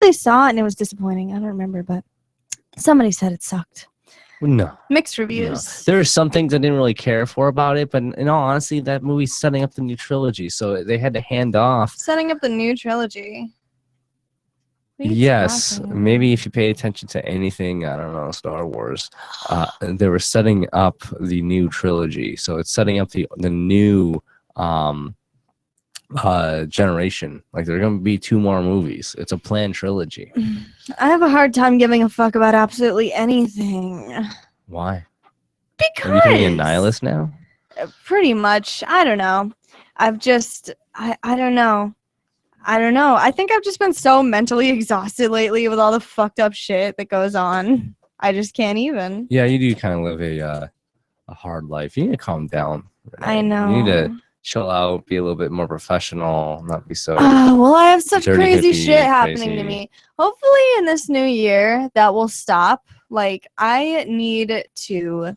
actually saw it and it was disappointing. I don't remember, but somebody said it sucked. No. Mixed reviews. No. There are some things I didn't really care for about it, but in all honesty, that movie's setting up the new trilogy, so they had to hand off. Setting up the new trilogy. Yes, maybe if you pay attention to anything, I don't know, Star Wars, they were setting up the new trilogy, so it's setting up the new generation. Like there are going to be 2 more movies. It's a planned trilogy. I have a hard time giving a fuck about absolutely anything. Why? Because are you becoming a nihilist now? Pretty much. I don't know. I've just I don't know. I don't know. I think I've just been so mentally exhausted lately with all the fucked up shit that goes on. I just can't even. Yeah, you do kind of live a hard life. You need to calm down. I know. You need to chill out, be a little bit more professional, not be so. Well, I have such crazy hippie, shit happening to me. Hopefully in this new year that will stop. Like, I need to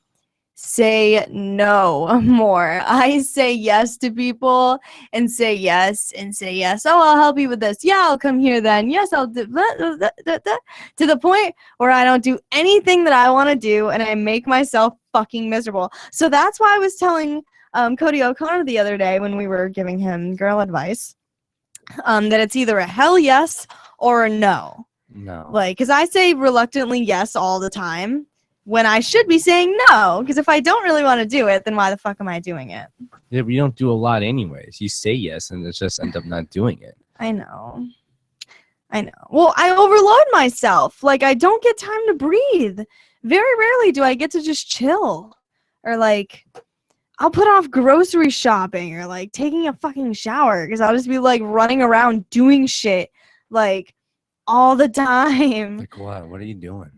say no more. I say yes to people and say yes and say yes. Oh, I'll help you with this. Yeah, I'll come here then. Yes, I'll do to the point where I don't do anything that I want to do and I make myself fucking miserable. So that's why I was telling Cody O'Connor the other day when we were giving him girl advice that it's either a hell yes or a no. No. Like, because I say reluctantly yes all the time when I should be saying no. Because if I don't really want to do it, then why the fuck am I doing it? Yeah, but you don't do a lot anyways. You say yes and it's just end up not doing it. I know. Well, I overload myself. Like, I don't get time to breathe. Very rarely do I get to just chill. Or, like, I'll put off grocery shopping or, like, taking a fucking shower. Because I'll just be, like, running around doing shit. Like, all the time. Like what? What are you doing?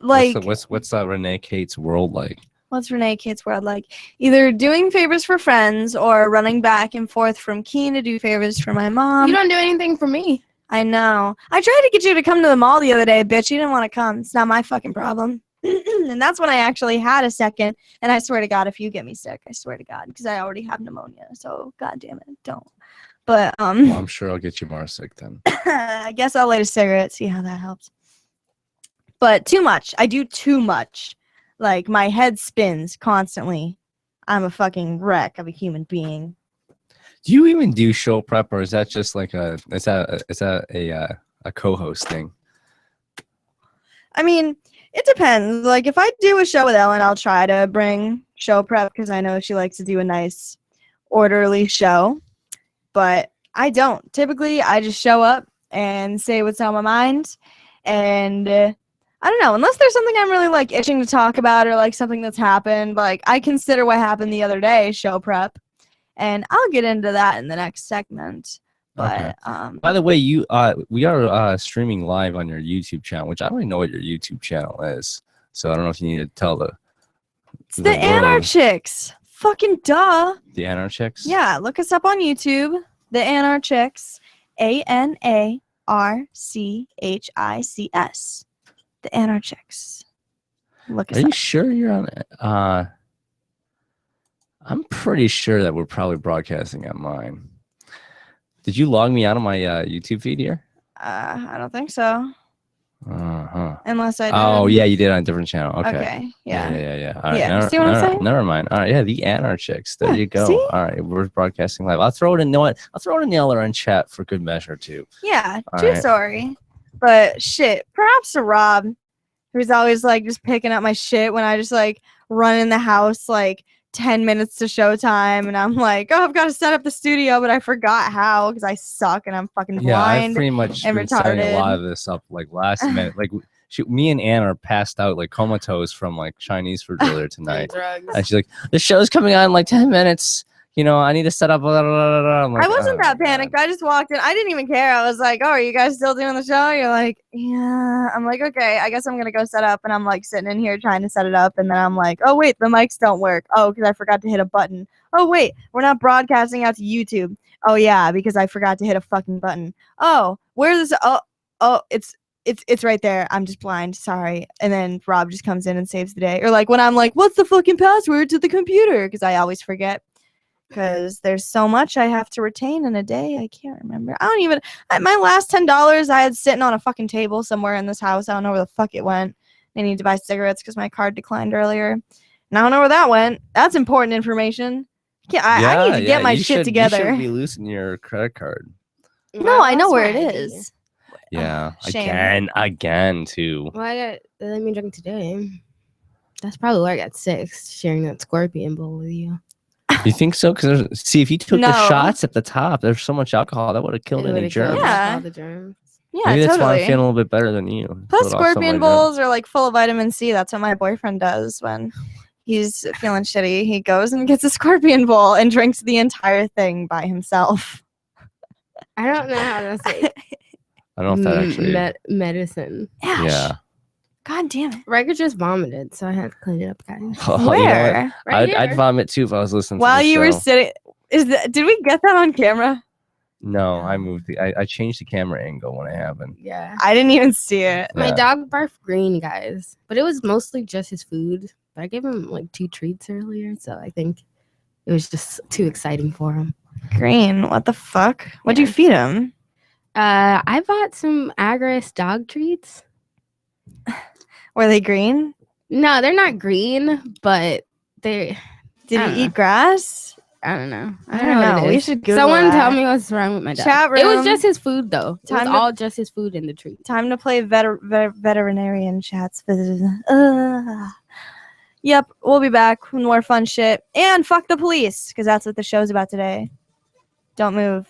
Like what's Renee Kate's world like? What's Renee Kate's world like? Either doing favors for friends or running back and forth from Keene to do favors for my mom. You don't do anything for me. I know. I tried to get you to come to the mall the other day, bitch. You didn't want to come. It's not my fucking problem. And that's when I actually had a second. And I swear to God, if you get me sick, I swear to God, because I already have pneumonia. So, God damn it, don't. But well, I'm sure I'll get you more sick then. I guess I'll light a cigarette, see how that helps. But too much. I do too much. Like, my head spins constantly. I'm a fucking wreck of a human being. Do you even do show prep, or is that just like is that a co-host thing? I mean, it depends. Like, if I do a show with Ellen, I'll try to bring show prep because I know she likes to do a nice, orderly show. But I don't. Typically, I just show up and say what's on my mind. And I don't know. Unless there's something I'm really, like, itching to talk about or, like, something that's happened. Like, I consider what happened the other day show prep. And I'll get into that in the next segment. But okay. By the way, we are streaming live on your YouTube channel, which I don't even know what your YouTube channel is. So I don't know if you need to tell the It's the Anarchics. Fucking duh. The Anarchics? Yeah, look us up on YouTube. The Anarchics. ANARCHICS. The Anarchics. Look us up. Are you sure you're on it? I'm pretty sure that we're probably broadcasting on mine. Did you log me out of my YouTube feed here? I don't think so. Uh-huh. Unless I did. Oh, yeah, you did on a different channel. Okay. Okay. Yeah. All right, yeah. See what I'm saying? Never mind. All right, yeah, the Anarchics. There you go. See? All right, we're broadcasting live. I'll throw it in. I'll throw it in the LRN chat for good measure too. Yeah, true story. But shit, props to Rob, who's always like just picking up my shit when I just like run in the house like 10 minutes to showtime, and I'm like, oh, I've got to set up the studio, but I forgot how because I suck and I'm fucking blind. Yeah, I've pretty much and been retarded. setting a lot of this up like last minute. Like me and Ann are passed out like comatose from like Chinese food earlier tonight, and she's like, "The show's coming on in like 10 minutes. You know, I need to set up." Blah, blah, blah, blah. Like, I wasn't that panicked. I just walked in. I didn't even care. I was like, oh, are you guys still doing the show? You're like, yeah. I'm like, okay, I guess I'm going to go set up. And I'm like sitting in here trying to set it up. And then I'm like, oh, wait, the mics don't work. Oh, because I forgot to hit a button. Oh, wait, we're not broadcasting out to YouTube. Oh, yeah, because I forgot to hit a fucking button. Oh, where's this? Oh, it's right there. I'm just blind. Sorry. And then Rob just comes in and saves the day. Or like when I'm like, what's the fucking password to the computer? Because I always forget. because there's so much I have to retain in a day. I can't remember. I don't even. My last $10 I had sitting on a fucking table somewhere in this house. I don't know where the fuck it went. I need to buy cigarettes because my card declined earlier. And I don't know where that went. That's important information. I need to get my shit together. You should be losing your credit card. No, I know where it is. Yeah, Shame. again too. Well, let me drink today. That's probably why I got sick, sharing that scorpion bowl with you. You think so? Because see, if you took the shots at the top, there's so much alcohol that would have killed any germs. Yeah. All the germs. Yeah, maybe that's totally. why I'm feeling a little bit better than you. Plus, scorpion bowls are like full of vitamin C. That's what my boyfriend does when he's feeling shitty. He goes and gets a scorpion bowl and drinks the entire thing by himself. I don't know how to say. I don't know if that actually medicine. Ash. Yeah. God damn it. Riker just vomited, so I had to clean it up, guys. Oh, Where? You know I'd vomit too if I was listening. While to the you show. were sitting, did we get that on camera? No, I moved. I changed the camera angle when it happened. Yeah. I didn't even see it. My dog barfed green, guys, but it was mostly just his food. But I gave him like 2 treats earlier, so I think it was just too exciting for him. Green? What the fuck? What'd you feed him? I bought some Agris dog treats. Were they green? No, they're not green, but they. Did he eat grass? I don't know. I don't know. We should Google Someone that. tell me what's wrong with my dog. Chat It was room. just his food, though. It was Time to- all just his food in the treat. Time to play veterinarian chats. Yep, we'll be back with more fun shit. And fuck the police, because that's what the show's about today. Don't move.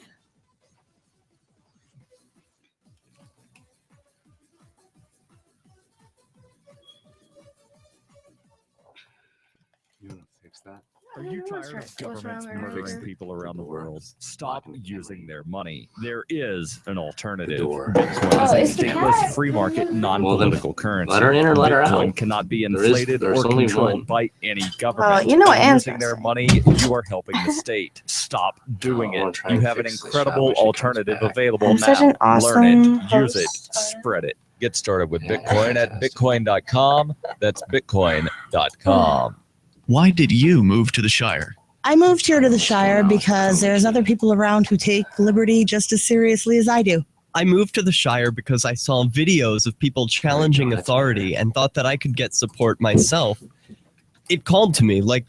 You want to fix that? Are you tired of governments murdering people around the world? Stop using their money. There is an alternative. Bitcoin is a stateless, free market, non-political currency. Let her in or let her Bitcoin out. cannot be inflated There's or only controlled one. by any government. you know what By Anne's using gonna their say. money, you are helping the state. Stop doing I wanna it. try You and have an fix this incredible shop when she comes alternative back. available I'm now. such an awesome Learn it, use it, host. spread it. Get started with Bitcoin at bitcoin.com. That's bitcoin.com. Why did you move to the Shire? I moved here to the Shire because there's other people around who take liberty just as seriously as I do. I moved to the Shire because I saw videos of people challenging authority and thought that I could get support myself. It called to me, like,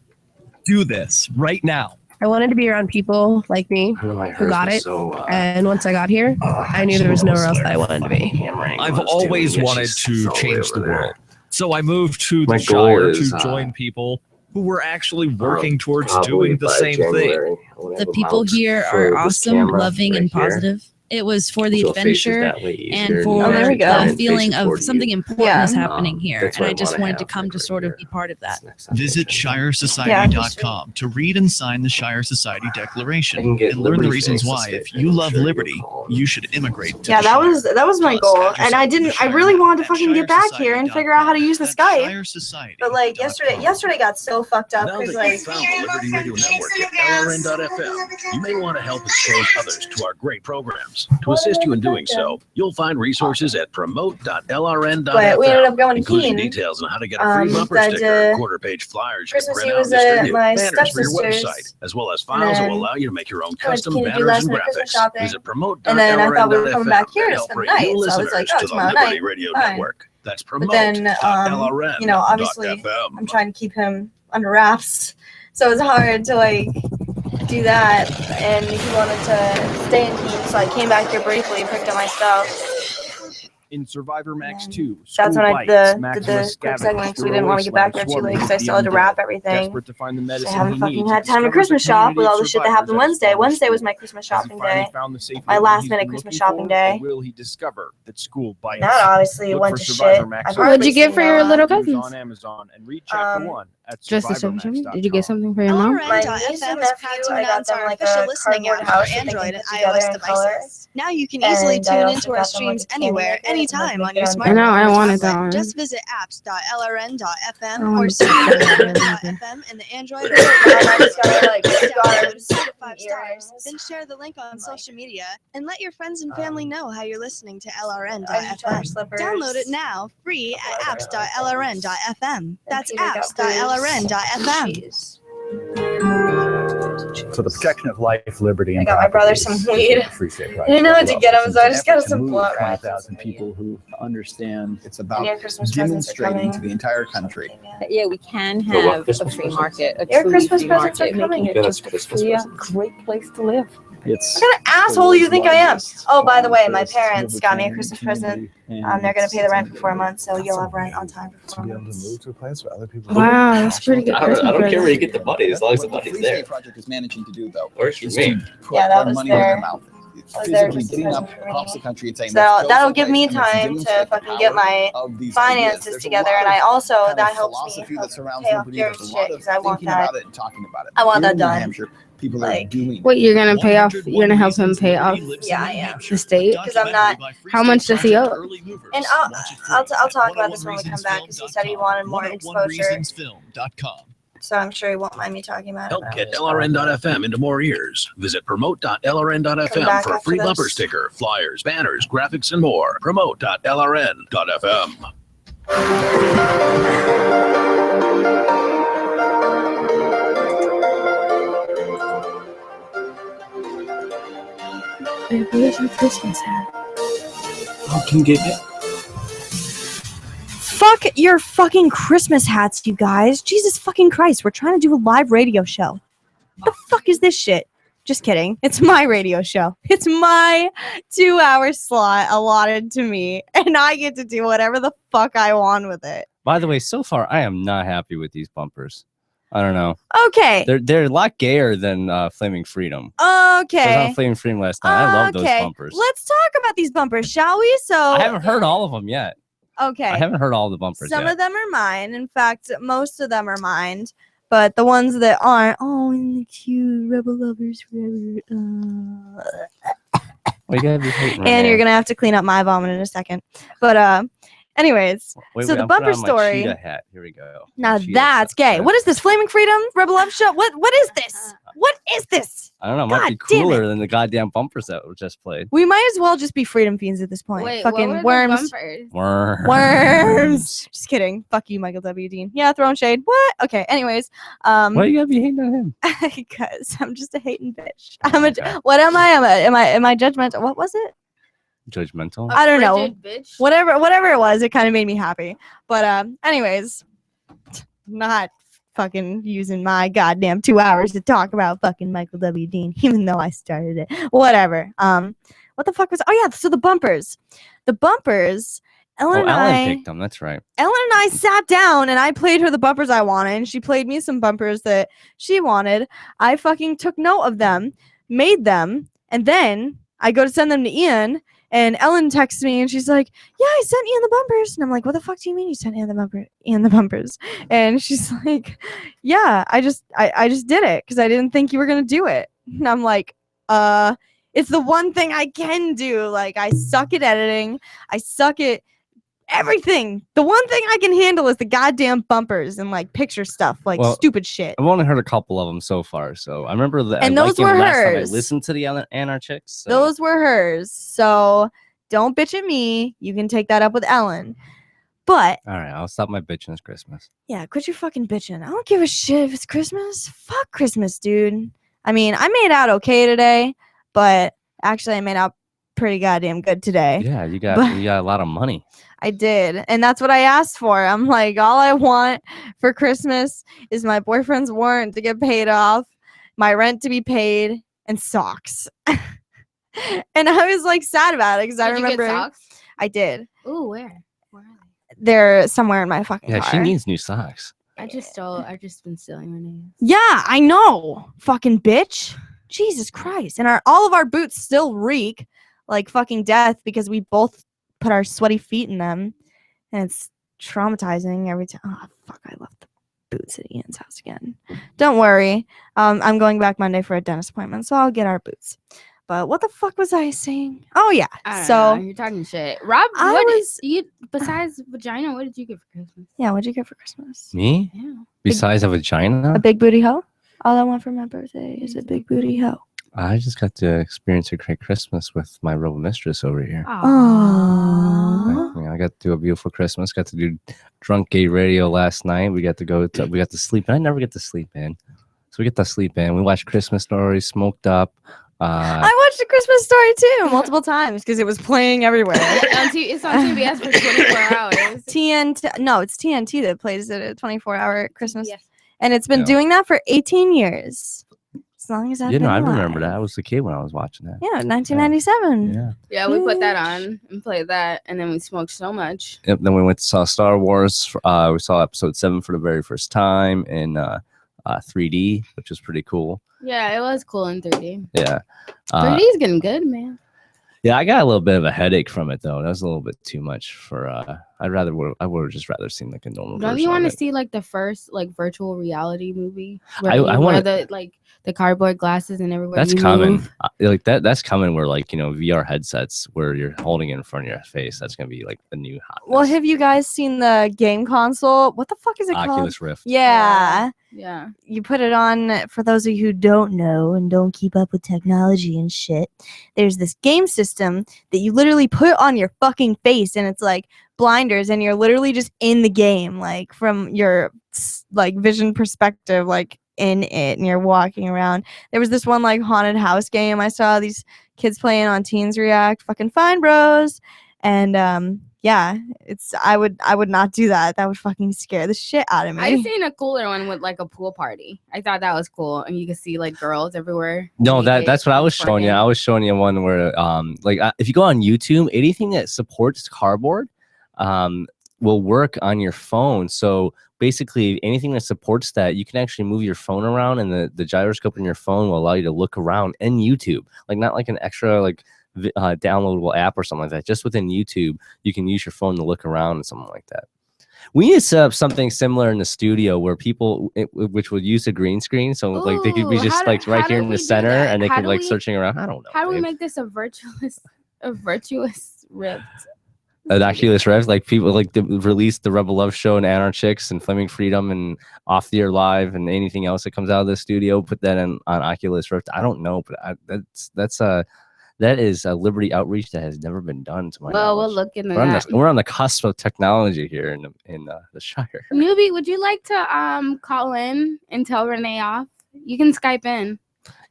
do this right now. I wanted to be around people like me who got it, and once I got here, I knew there was nowhere else that I wanted to be. I've always wanted to change the world. So I moved to the My Shire goal is, to join people who were actually working towards Probably doing the by same thing. January, I wanna The have a people mount here for are this awesome, camera loving, right and here. positive. It was for the So it faces adventure that way easier, and for there we go. the feeling Face of toward something you. important Yeah. is happening here. That's And what I just wanna wanted to have, come like, to right sort of here. be part of that. That's next time. Visit ShireSociety.com to read and sign the Shire Society I Declaration can get and learn the Liberty reasons Fix why, to if sit you and love show you liberty, a column. you should immigrate to Yeah, the that Shire. was my Plus, goal. add And I yourself to didn't the I Shire really net wanted to at fucking get back here and figure out how to use the That's Skype. ShireSociety.com. But like yesterday got so fucked up Now because that like you've found the Liberty Radio Network at LRN.FM, you may want to help expose others to our great programs. To assist you in doing so, you'll find resources at promote.lrn.fm, But we ended up going to including Keene. details on how to get a free bumper that, sticker, quarter-page flyers you can Christmas print Eve out was and at distribute, my banners for your stepsister's, website, as well as files that then will allow you to make your own I went to custom Keene to do banners last and minute Christmas graphics. shopping. Visit And then I thought we were promote.lrn.fm coming back here to to help spend bring the night. new So I was like, listeners oh, to the tomorrow Liberty night. Radio Fine. Network. That's But then, promote.lrn.fm. you know, obviously I'm trying to keep him under wraps. So it's hard to like do that. And he wanted to stay in Keene. So I came back here briefly and picked up my stuff. In Survivor Max And 2, that's when I did the Maximus quick scavenged segment because we through didn't want to get back wasteland there too late swarming because I with still had to the wrap undead. everything. Desperate to find the I medicine haven't he fucking needs, had he time to discovers a Christmas shop with community all of the shit that happened survivors at Wednesday. his Wednesday was school. my Christmas Has he shopping finally day. found the safe My haven last he's minute been Christmas looking shopping for, day. or will he discover that school bites? That obviously Look went for to Survivor shit. Max I've two. heard What'd you get seen for your Noah. little News cousins? on Amazon and read chapter 1 at Just a subscription? survivormax.com. Did you get something for your mom? My niece and nephew, I got them like a cardboard house that they can put together in color. Now you can easily And I tune also into got our them, like, streams a candy anywhere, maker and, anytime like, on your put it on I know, I smartphone or wanted tablet. that one. Just visit apps.lrn.fm I or wanted search that. lrn.fm in the Android or I just got like download scarves 2 to 5 and stars, earrings. then share the link on Like, social media and let your friends and family know how you're listening to I just got LRN.fm. slippers. Download it now, free at apps.lrn.fm. That's Peter got apps.lrn.fm. boots. So the protection of life, liberty, and I got my brother some weed. I didn't know what to get him, so I just got him some blunt wraps. 20,000 people who understand it's about Your Christmas presents are demonstrating coming. to the entire country. Yeah, we can have a free market. A Your truly Christmas free presents are market, coming. making it just a great place to live. It's What kind of asshole you think I am? Oh, by the way, my parents got me a Christmas present. They're gonna pay the rent for 4 months, so you'll have rent on time for 4 months. move to a place where other people. Wow, that's pretty good. I don't care where you get the money, as long as the What the money's Free there. State Project is managing to do, though, Works for is me. to put Yeah, that their was money where their- their mouth. was their Physically Christmas getting up present for me. across the country and saying, So let's go that'll give someplace me and let's time to demonstrate the fucking get power my of these finances ideas. There's a together, lot and of I also kind of that helps philosophy me that surrounds pay off liberty. your There's a shit lot of because I want thinking that. about it and talking about it. I want Here that in New done. Hampshire, people Like- are doing. Wait, you're gonna pay off? You're gonna help him pay off Yeah, I am. the state? Because I'm not. How much does he owe? And I'll talk about this when we come back because he said he wanted more exposure. So I'm sure he won't mind me talking about Help it. get LRN.FM into more ears. Visit Come promote.lrn.fm back for a after free this. bumper sticker, flyers, banners, graphics, and more. Promote.lrn.fm. Hey, where's your Christmas hat? I can get it. Fuck your fucking Christmas hats, you guys. Jesus fucking Christ. We're trying to do a live radio show. What the fuck is this shit? Just kidding. It's my radio show. It's my 2-hour slot allotted to me, and I get to do whatever the fuck I want with it. By the way, so far I am not happy with these bumpers. I don't know. Okay. They're a lot gayer than Flaming Freedom. Okay. I was on Flaming Freedom last night. I love those Okay. bumpers. Let's talk about these bumpers, shall we? So I haven't heard all of them yet. Okay. I haven't heard all the bumpers Some yet. of them are mine. In fact, most of them are mine. But the ones that aren't, oh, and the cute Rebel Lovers Forever. We gotta be hating right And now. you're gonna have to clean up my vomit in a second. But anyways, Wait, so wait, the I'm putting bumper on my story. cheetah hat. Here we go. Now Cheetah that's hat. gay. Yeah. What is this? Flaming Freedom Rebel Love Show? What is this? What is this? I don't know. It might be God damn cooler than the goddamn bumpers that were just played. We might as well just be freedom fiends at this point. Wait, Fucking what were worms. the bumpers? Worms. Worms. Just kidding. Fuck you, Michael W. Dean. Yeah, throwing shade. What? Okay. Anyways, Why you gotta be hating on him? because I'm just a hating bitch. What am I? Am I judgmental? What was it? Judgmental. I don't know. Frigid bitch? Whatever it was, it kind of made me happy. But anyways, not fucking using my goddamn 2 hours to talk about fucking Michael W. Dean, even though I started it. Whatever. What the fuck was? Oh yeah, so the bumpers. Ellen and Ellen I picked them. That's right. Ellen and I sat down and I played her the bumpers I wanted, and she played me some bumpers that she wanted. I fucking took note of them, made them, and then I go to send them to Ian, and Ellen texts me and she's like, "Yeah, I sent Ian the bumpers." And I'm like, "What the fuck do you mean you sent Ian the bumpers? And she's like, "Yeah, I just did it because I didn't think you were gonna do it." And I'm like, it's the one thing I can do. Like, I suck at editing. I suck at everything. The one thing I can handle is the goddamn bumpers and like picture stuff, like Well, stupid shit. I've only heard a couple of them so far, so I remember that. And I those liked them were last time I hers. listened to the Anarchics. So. Those were hers. So don't bitch at me. You can take that up with Ellen. But All right, I'll stop my bitching. It's Christmas. yeah, quit your fucking bitching. I don't give a shit if it's Christmas. Fuck Christmas, dude. I mean, I made out okay today, but actually I made out pretty goddamn good today. Yeah, you got But- you got a lot of money. I did. And that's what I asked for. I'm like, all I want for Christmas is my boyfriend's warrant to get paid off, my rent to be paid, and socks. And I was like sad about it because I Did you get remember socks? I did. Ooh, where? Where are They're somewhere in my fucking Yeah, car. she needs new socks. they? I've just been stealing my names. Yeah, I know. Fucking bitch. Jesus Christ. And all of our boots still reek like fucking death because we both put our sweaty feet in them. And it's traumatizing every time. Oh, fuck. I left the boots at Ian's house again. Don't worry. I'm going back Monday for a dentist appointment, so I'll get our boots. But what the fuck was I saying? Oh, yeah. I don't So, know, you're talking shit. Rob, I what was- you besides vagina? What did you get for Christmas? yeah, what'd you get for Christmas? Me? Yeah. Besides a vagina, A big booty hoe? All I want for my birthday is a big booty hoe. I just got to experience a great Christmas with my rebel mistress over here. Aww. You know, I got to do a beautiful Christmas. Got to do drunk gay radio last night. We got to sleep in. I never get to sleep in. So we get to sleep in. We watch Christmas Story, Smoked Up. I watched A Christmas Story too multiple times because it was playing everywhere. It's on TBS for 24 hours. TNT, no, it's TNT that plays it at 24-hour Christmas, Yes. and it's been doing that for 18 years. As long as I've been I alive. remember that. I was a kid when I was watching that. Yeah, 1997. Yeah. Yeah, we put that on and played that, and then we smoked so much. Yep. Then we went to saw Star Wars. We saw Episode 7 for the very first time in 3D, which was pretty cool. Yeah, it was cool in 3D. Yeah. 3D is getting good, man. Yeah, I got a little bit of a headache from it though. That was a little bit too much for. I would have just rather seen like a normal. Don't version you want of to it. see like the first like virtual reality movie? Where I you wear wanna- the cardboard glasses and everywhere. That's you coming. move. Like that's coming. Where like VR headsets where you're holding it in front of your face. That's gonna be like the new hot. Well, have you guys seen the game console? What the fuck is it called? Oculus Rift. Yeah. Yeah. You put it on, for those of you who don't know and don't keep up with technology and shit, there's this game system that you literally put on your fucking face, and it's like blinders, and you're literally just in the game, like from your like vision perspective, like in it, and you're walking around. There was this one like haunted house game I saw these kids playing on Teens React, fucking fine bros, and yeah, I would not do that. That would fucking scare the shit out of me. I seen a cooler one with like a pool party. I thought that was cool, and you could see like girls everywhere. No, naked that's what I was showing you. twerking. I was showing you one where if you go on YouTube, anything that supports cardboard will work on your phone. So basically anything that supports that, you can actually move your phone around, and the gyroscope in your phone will allow you to look around in YouTube. Like not like an extra like downloadable app or something like that. Just within YouTube, you can use your phone to look around and something like that. We need to set up something similar in the studio where people, which would use a green screen, so like they could be Ooh, just like right here in the center, and they How could do like we- searching around. I don't know. How do we babe. make this a virtuous rift? An Oculus Rift, like people like release the Rebel Love Show and Anarchics and Flaming Freedom and Off the Air Live and anything else that comes out of the studio, put that on Oculus Rift. I don't know, but that is a Liberty outreach that has never been done to my Well, we'll knowledge. look into We're on that. we're on the cusp of technology here in the Shire. Newbie, would you like to call in and tell Renee off? You can Skype in.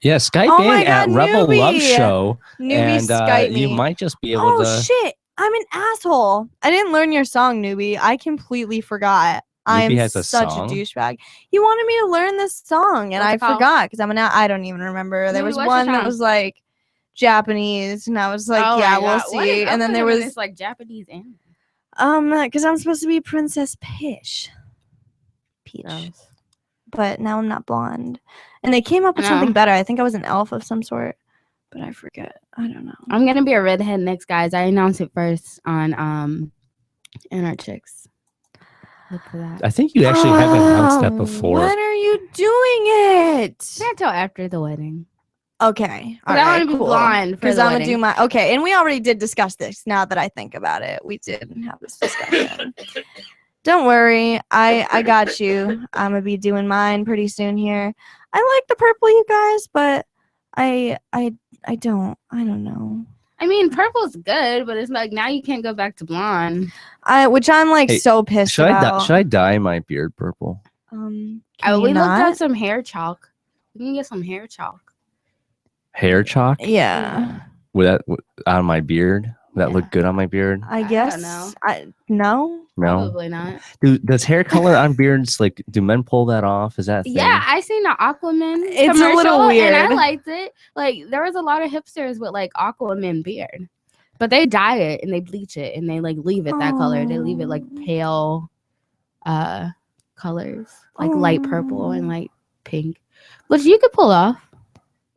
Yeah, Skype Oh my in at God, Rebel Love Newbie. Show, Newbie, and Skype you me. might just be able Oh to. shit, I'm an asshole. I didn't learn your song, Newbie. I completely forgot. I Newbie am has a such song? a douchebag. You wanted me to learn this song, and What's I it called? forgot because I don't even remember. There Newbie, was what's your one that song? was like Japanese, and I was like, Oh yeah, my we'll God. What is see. up And then with there him and was this, like Japanese anime. because I'm supposed to be Princess Peach, but now I'm not blonde. And they came up with I something know. better. I think I was an elf of some sort, but I forget. I don't know. I'm gonna be a redhead next, guys. I announced it first on Anarchics. Look for that. I think you actually have announced that before. When are you doing it? Not till after the wedding. Okay. But I want to be blonde for because the I'm gonna wedding. do my okay. And we already did discuss this. Now that I think about it, we did have this discussion. Don't worry, I got you. I'm gonna be doing mine pretty soon here. I like the purple, you guys, but I don't know. I mean, purple's good, but it's like now you can't go back to blonde. Which I'm like Hey, so pissed should about. I dye my beard purple? Can We you looked up not? some hair chalk. We can get some hair chalk. Hair chalk? Yeah. Would that on my beard? Would that look good on my beard? I guess. know. No. No. Probably not. Does hair color on beards, like, do men pull that off? Is that a thing? Yeah, I seen the Aquaman It's a little commercial, and I weird. liked it. Like there was a lot of hipsters with like Aquaman beard, but they dye it and they bleach it and they like leave it that color. They leave it like pale, colors like light purple and light pink, which you could pull off.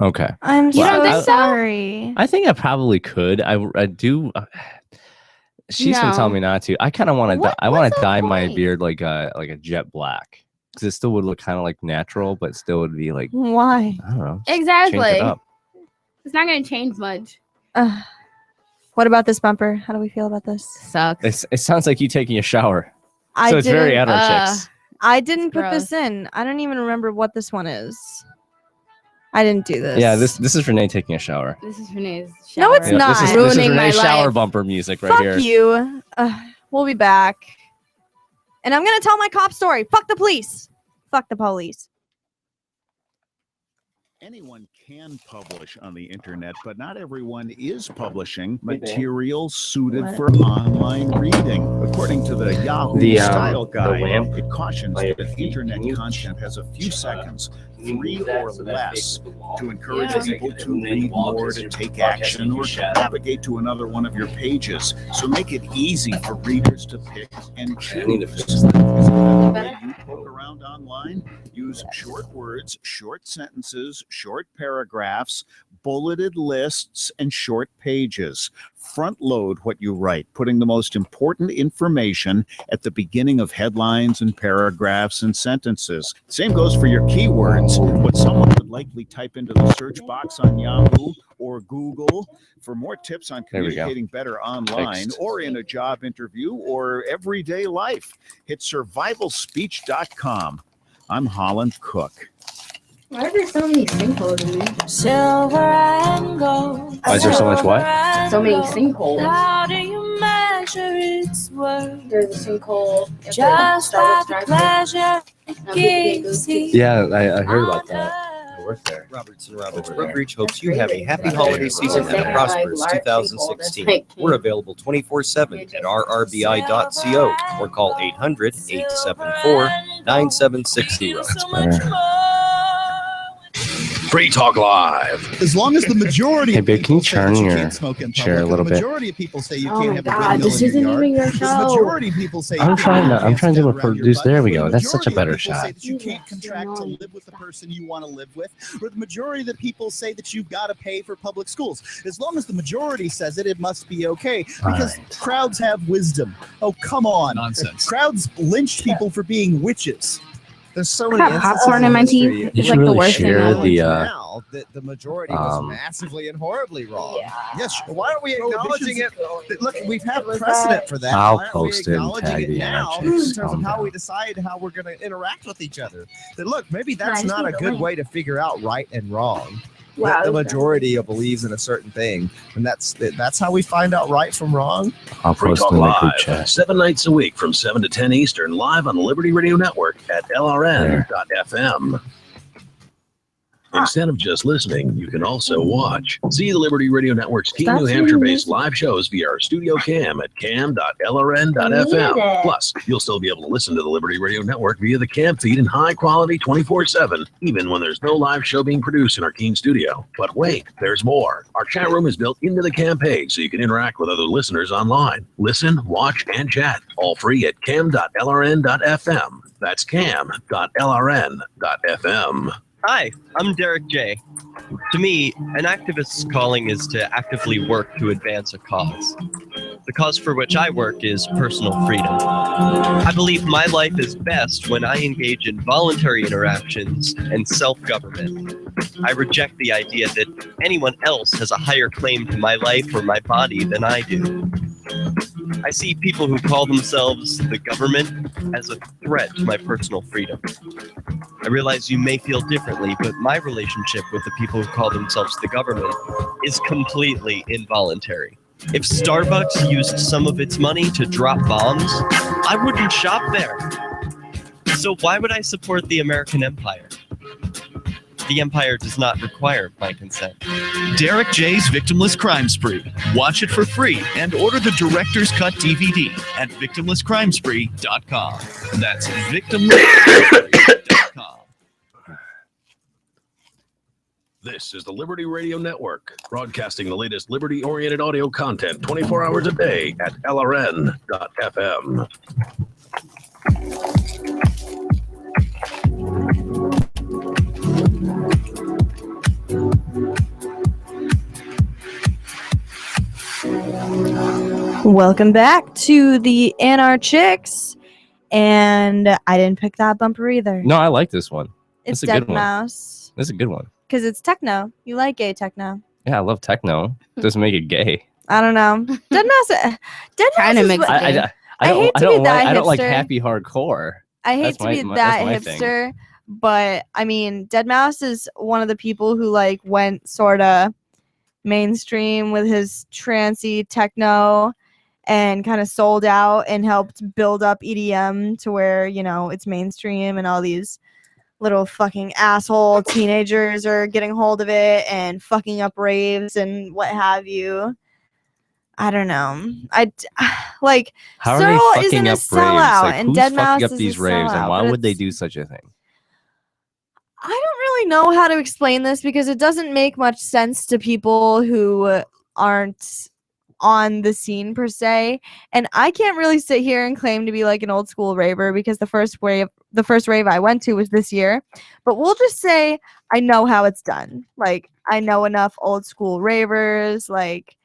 Okay. I'm You don't think so? sorry. I think I probably could. I do. She's been No. telling me not to. I kind of want to. What- I want what's to the dye my point? beard like a jet black, because it still would look kind of like natural, but still would be like, Why? I don't know. just change Exactly. it up. It's not gonna change much. What about this bumper? How do we feel about this? Sucks. It sounds like you taking a shower. I So it's very didn't- Anarchics. I didn't put gross. this in. I don't even remember what this one is. I didn't do this. Yeah, this is Renee taking a shower. This is Renee's shower. No, it's Yeah, not. This is Ruining my Renee's shower life. bumper music right Fuck here. you. We'll be back. And I'm gonna tell my cop story. Fuck the police. Fuck the police. Anyone can publish on the internet, but not everyone is publishing material suited for online reading. According to the Yahoo Style Guide, it cautions that internet content has a few seconds, 3 or less, to encourage people to read more, to take action, or to navigate to another one of your pages. So make it easy for readers to pick and choose. You poke around online, use short words, short sentences, short paragraphs, bulleted lists, and short pages. Front load what you write, putting the most important information at the beginning of headlines and paragraphs and sentences. Same goes for your keywords, what someone would likely type into the search box on Yahoo or Google. For more tips on communicating better online or in a job interview or everyday life, hit survivalspeech.com. I'm Holland Cook. Why are there so many sinkholes in there? Silver and gold. Why is there so much what? So many sinkholes. How do you measure its worth? There's a sinkhole. Just by the pleasure it gives you. Yeah, I heard about that. I worked there. Robertson Roberts Brokerage hopes you have a happy holiday season and a prosperous 2016. We're available 24/7 at rrbi.co or call 800-874-9760. That's better. Free Talk Live. As long as the majority Hey, of babe, can you people say turn that you your can't smoke in chair a public, little the bit? majority of people say you Oh can't my have God, a windmill this in isn't your yard. even your The show. majority of people say I'm trying to do a around your produce. butt. There we The go. That's such a majority of better people say shot. that you can't contract to live with the person you want to live with, or the majority of the people say that you've got to pay for public schools. As long as the majority says it, it must be okay because crowds have wisdom. Oh, come on. Nonsense. Crowds lynched people for being witches. There's so I many got popcorn in my teeth. You It's should like the really worst thing share ever. the now that the majority was massively and horribly wrong. Yes, why aren't we acknowledging it? Look, we've had precedent for that. I'll Why aren't post we it and acknowledging tag it the now Anarchics. in terms Calm of how down. we decide how we're going to interact with each other? That look, maybe that's Nice, not a keep good going. way to figure out right and wrong. Wow, The that's majority believes in a certain thing, and that's how we find out right from wrong. I'll Free post Talk in the group Live, chat. 7 nights a week from 7 to 10 Eastern, live on the Liberty Radio Network at lrn.fm. Instead of just listening, you can also watch. See the Liberty Radio Network's key Stop New saying Hampshire-based this. live shows via our studio cam at cam.lrn.fm. Plus, you'll still be able to listen to the Liberty Radio Network via the cam feed in high quality 24/7, even when there's no live show being produced in our Keene studio. But wait, there's more. Our chat room is built into the cam page so you can interact with other listeners online. Listen, watch, and chat, all free at cam.lrn.fm. That's cam.lrn.fm. Hi, I'm Derek J. To me, an activist's calling is to actively work to advance a cause. The cause for which I work is personal freedom. I believe my life is best when I engage in voluntary interactions and self-government. I reject the idea that anyone else has a higher claim to my life or my body than I do. I see people who call themselves the government as a threat to my personal freedom. I realize you may feel differently, but my relationship with the people who call themselves the government is completely involuntary. If Starbucks used some of its money to drop bombs, I wouldn't shop there. So why would I support the American empire? The empire does not require my consent. Derek J's Victimless Crime Spree. Watch it for free and order the Director's Cut DVD at victimlesscrimespree.com. That's victimlesscrimespree.com. This is the Liberty Radio Network, broadcasting the latest liberty-oriented audio content 24 hours a day at lrn.fm. Welcome back to the Anarchics, and I didn't pick that bumper either. No, I like this one. It's That's a good Dead one. Mouse That's a good one. because it's techno. You like gay techno? Yeah, I love techno. Doesn't make it gay. I don't know. Dead Mouse. Dead Mouse Kinda is makes what- it gay. I hate to be that I don't like hipster. happy hardcore. I hate That's to my- be my- that that's my thing. hipster, but I mean, Dead Mouse is one of the people who like went sort of mainstream with his trancey techno and kind of sold out and helped build up EDM to where, you know, it's mainstream and all these little fucking asshole teenagers are getting hold of it and fucking up raves and what have you. I don't know. Like How are they Searle fucking isn't a up raves? sellout, Like, and who's Dead Mouse fucking up is these a raves, and sellout, why but would they it's- do such a thing? I don't really know how to explain this because it doesn't make much sense to people who aren't on the scene per se. And I can't really sit here and claim to be like an old school raver because the first rave I went to was this year. But we'll just say I know how it's done. Like I know enough old school ravers, like,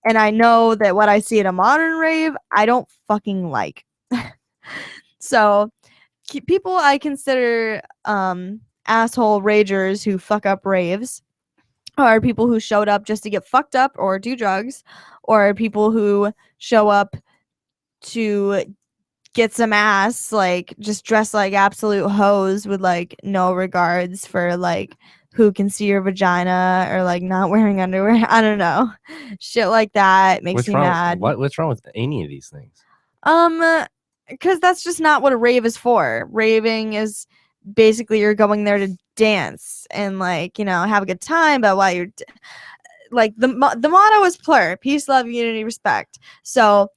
and I know that what I see at a modern rave, I don't fucking like. So people I consider asshole ragers who fuck up raves are people who showed up just to get fucked up or do drugs, or people who show up to get some ass, like just dress like absolute hoes with like no regards for like who can see your vagina or like not wearing underwear. I don't know. Shit like that makes me mad. What's wrong with any of these things? Because that's just not what a rave is for. Raving is basically you're going there to dance and like, you know, have a good time, but while you're like the motto is plur, peace, love, unity, respect. So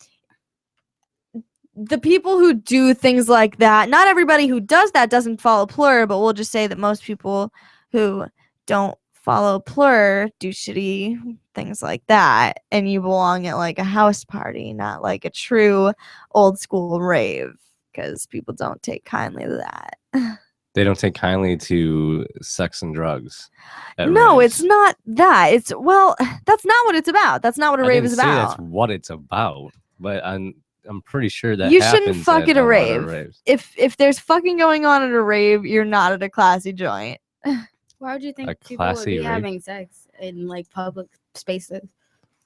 the people who do things like that, not everybody who does that doesn't follow plur, but we'll just say that most people who don't follow plur do shitty things like that, and you belong at like a house party, not like a true old school rave, because people don't take kindly to that. They don't take kindly to sex and drugs. No, raves. it's not that. It's well, that's not what it's about. That's not what a I rave didn't is say about. that's what it's about, but I'm pretty sure that You shouldn't happens fuck at a lot of rave. raves. If there's fucking going on at a rave, you're not at a classy joint. Why would you think A people would classy be rave? having sex in like public spaces?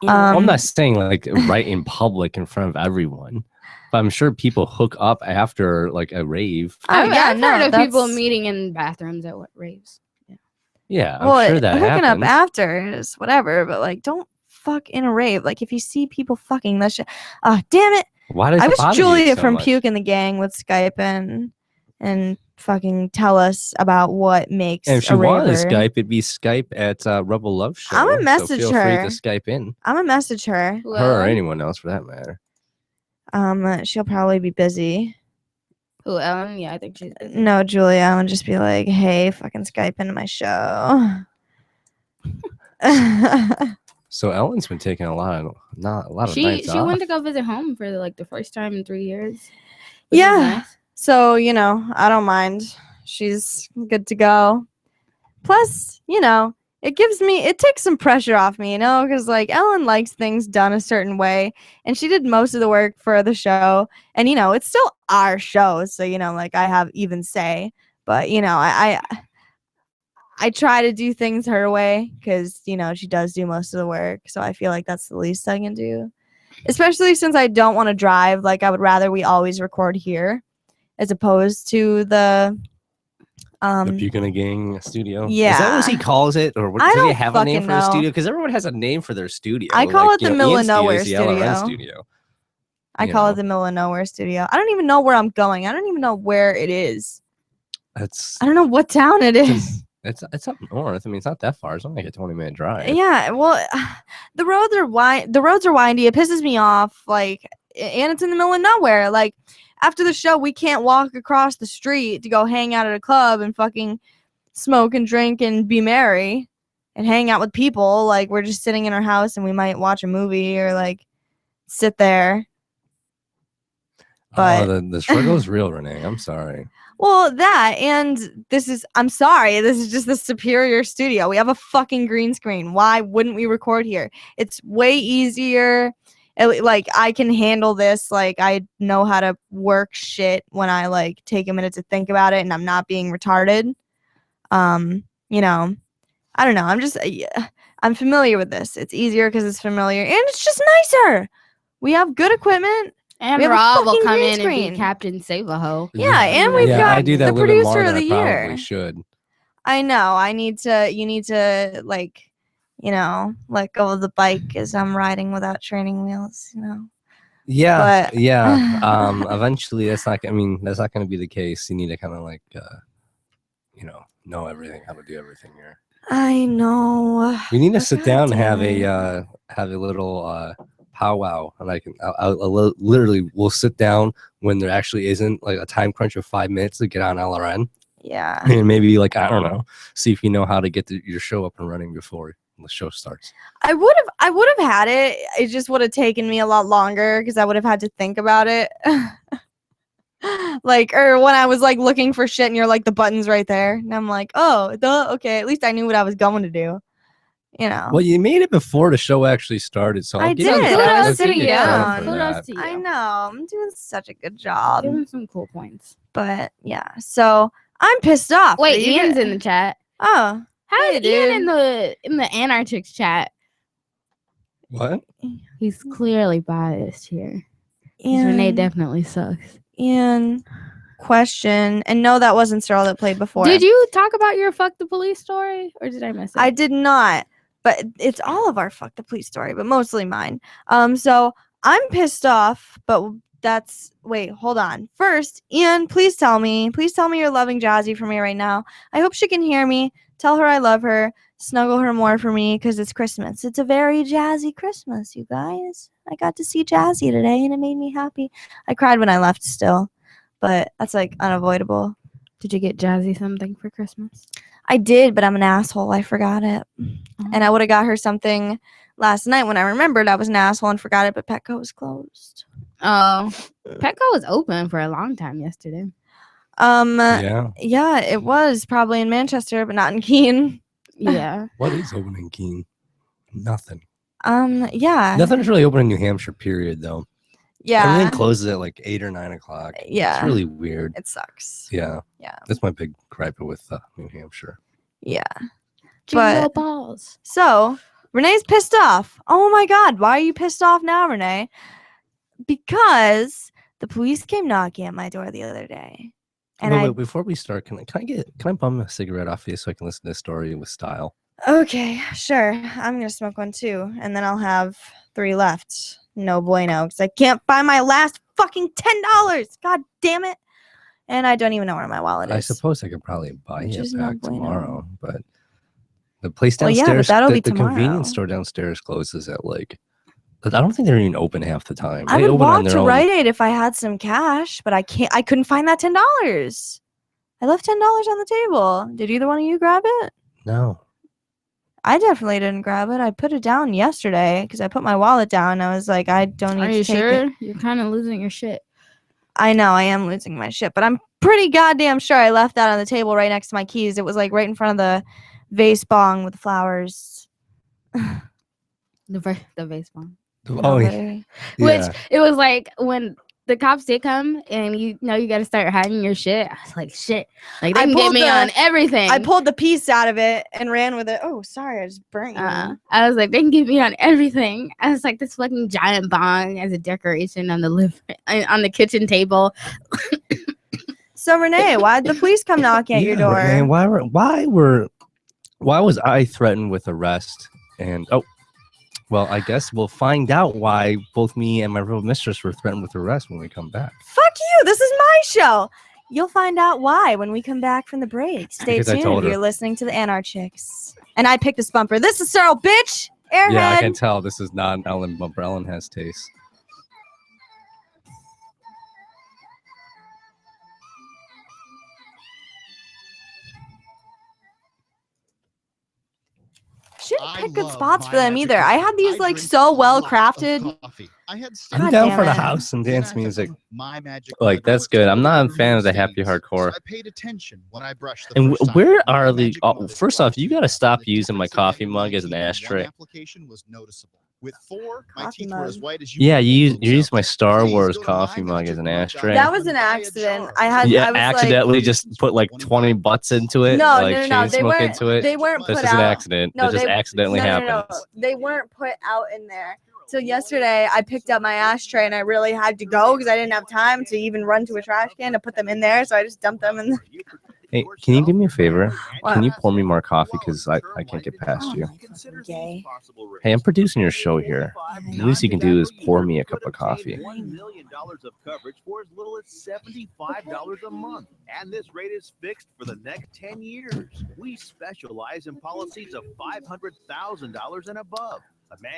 I'm not saying like right in public in front of everyone, but I'm sure people hook up after like a rave. I've no, heard of people that's- meeting in bathrooms at raves. Yeah, I'm Well, sure that hooking happens. up after is whatever, but like, don't fuck in a rave. Like, if you see people fucking, that shit. Damn it! Why does I it wish bother you Julia so from much? Puke and the Gang would Skype in and fucking tell us about what makes And if she a wanted raver. to Skype, it'd be Skype at Rebel Love Show. I'ma so message feel her. free to Skype in. I'm gonna message her. Her or anyone else for that matter. She'll probably be busy. Who, Ellen? Yeah, I think she's busy. No, Julia. I'm gonna just be like, hey, fucking Skype into my show. So Ellen's been taking a lot of She nights off. went to go visit home for like the first time in 3 years. which is Yeah. nice. So, you know, I don't mind. She's good to go. Plus, you know, it takes some pressure off me, you know, because like Ellen likes things done a certain way, and she did most of the work for the show. And, you know, it's still our show. So, you know, like I have even say, but, you know, I try to do things her way because, you know, she does do most of the work. So I feel like that's the least I can do. Especially since I don't want to drive. Like, I would rather we always record here as opposed to the Puke and the Gang studio. Yeah. Is that what he calls it? Or what, I does he don't have a name fucking for a know. studio? Because everyone has a name for their studio. I call it you the know, Middle of Ian's Nowhere is the LRN studio. studio. I call it the Middle of Nowhere studio. I don't even know where I'm going. I don't even know where it is. I don't know what town it is. It's up north. I mean, it's not that far. It's only like a 20-minute drive. Yeah, well, the roads are windy. It pisses me off. Like, and it's in the middle of nowhere. Like, after the show, we can't walk across the street to go hang out at a club and fucking smoke and drink and be merry and hang out with people. Like, we're just sitting in our house and we might watch a movie or like sit there. But the struggle is real, Renee. I'm sorry. well, that and I'm sorry, this is just the superior studio. We have a fucking green screen. Why wouldn't we record here? It's way easier. Like, I can handle this. Like, I know how to work shit when I like take a minute to think about it and I'm not being retarded. You know, I don't know. I'm familiar with this. It's easier because it's familiar and it's just nicer. We have good equipment. And we have a Rob will fucking come green in screen. and be Captain Save-A-Ho. Yeah, and we've I got do that the a little bit producer more of than the I year. probably should. I know. You need to like, you know, let go of the bike as I'm riding without training wheels, you know. Yeah, But yeah. Eventually, that's not going to be the case. You need to kind of like, know everything, how to do everything here. I know. We need to But sit down and have goddamn a little powwow, and I'll literally we'll sit down when there actually isn't like a time crunch of 5 minutes to get on LRN. Yeah. And maybe like I don't know, see if you know how to get your show up and running before the show starts. I would have had it. It just would have taken me a lot longer because I would have had to think about it. Like, or when I was like looking for shit and you're like the button's right there, and I'm like, oh, okay. At least I knew what I was going to do. Well, you made it before the show actually started, so I I'll give did. you I was I'll sitting give you credit down. for that. I know. I'm doing such a good job. Give him some cool points. But yeah, so I'm pissed off. Wait, Ian's in the chat. Oh, How's hey, Ian dude. in the Anarchics chat? What? He's clearly biased here. 'Cause Renee definitely sucks. Ian, question, and no, that wasn't Cyril that played before. Did you talk about your fuck the police story, or did I miss it? I did not, but it's all of our fuck the police story, but mostly mine. So I'm pissed off, but wait, hold on. First, Ian, please tell me you're loving Jazzy for me right now. I hope she can hear me. Tell her I love her. Snuggle her more for me because it's Christmas. It's a very Jazzy Christmas, you guys. I got to see Jazzy today and it made me happy. I cried when I left still, but that's like unavoidable. Did you get Jazzy something for Christmas? I did, but I'm an asshole. I forgot it. And I would have got her something last night when I remembered I was an asshole and forgot it, but Petco was closed. Oh, Petco was open for a long time yesterday. Yeah, it was probably in Manchester, but not in Keene. Yeah. What is open in Keene? Nothing. Yeah. Nothing's really open in New Hampshire, period, though. Yeah. Everything closes at like 8 or 9 o'clock. Yeah. It's really weird. It sucks. Yeah. Yeah. That's my big gripe with New Hampshire. Yeah. Jingle balls. So Renee's pissed off. Oh my God. Why are you pissed off now, Renee? Because the police came knocking at my door the other day. And wait, before we start, can I bum a cigarette off you so I can listen to this story with style? Okay, sure. I'm gonna smoke one too, and then I'll have 3 left. No bueno, because I can't find my last fucking $10. God damn it! And I don't even know where my wallet is. I suppose I could probably buy Which it is back no bueno. tomorrow, but the place Well, downstairs, yeah, but that'll be the tomorrow. convenience store downstairs closes at like. But I don't think they're even open half the time. I They would open on walk their to own. Rite Aid if I had some cash, but I can't. I couldn't find that $10. I left $10 on the table. Did either one of you grab it? No. I definitely didn't grab it. I put it down yesterday because I put my wallet down. I was like, I don't need Are to you take sure? it. You're kind of losing your shit. I know I am losing my shit, but I'm pretty goddamn sure I left that on the table right next to my keys. It was like right in front of the vase bong with the flowers. The vase bomb. Oh, yeah. Which it was like when the cops did come and you got to start hiding your shit. I was like, shit. Like they I can get pulled me on everything. I pulled the piece out of it and ran with it. Oh, sorry, I just burnt you. I was like, they can get me on everything. I was like, this fucking giant bong as a decoration on the kitchen table. So Renee, why'd the police come knocking at your door? Man, why was I threatened with arrest? And well, I guess we'll find out why both me and my real mistress were threatened with arrest when we come back. Fuck you! This is my show. You'll find out why when we come back from the break. Stay Because I tuned told if her. you're listening to the Anarchics. And I picked this bumper. This is Cyril, bitch! Airhead! Yeah, I can tell this is not an Ellen bumper. Ellen has taste. Shouldn't pick good spots for them either. I had these like so well crafted. I'm down for the house and dance music. Like that's good. I'm not a fan of the happy hardcore. I paid attention when I brushed the And first time. where are the? Oh, first off, you got to stop using my coffee mug as an ashtray. Application was noticeable. With 4, my teeth were as white as you. Yeah, you use my Star Wars coffee mug as an ashtray. That was an accident. I was accidentally just put like 20 butts into it. No, like no, no, chain they smoke weren't. into it. They weren't This put is out. an accident. No, that just they- accidentally no, happened. no, no. They weren't put out in there. So yesterday I picked up my ashtray and I really had to go because I didn't have time to even run to a trash can to put them in there. So I just dumped them in. Hey, can you do me a favor? What? Can you pour me more coffee? Because I can't get past you. Gay. Hey, I'm producing your show here. The least you can do is pour me a cup of coffee. $1 million of coverage for as little as $75 a month. And this rate is fixed for the next 10 years. We specialize in policies of $500,000 and above.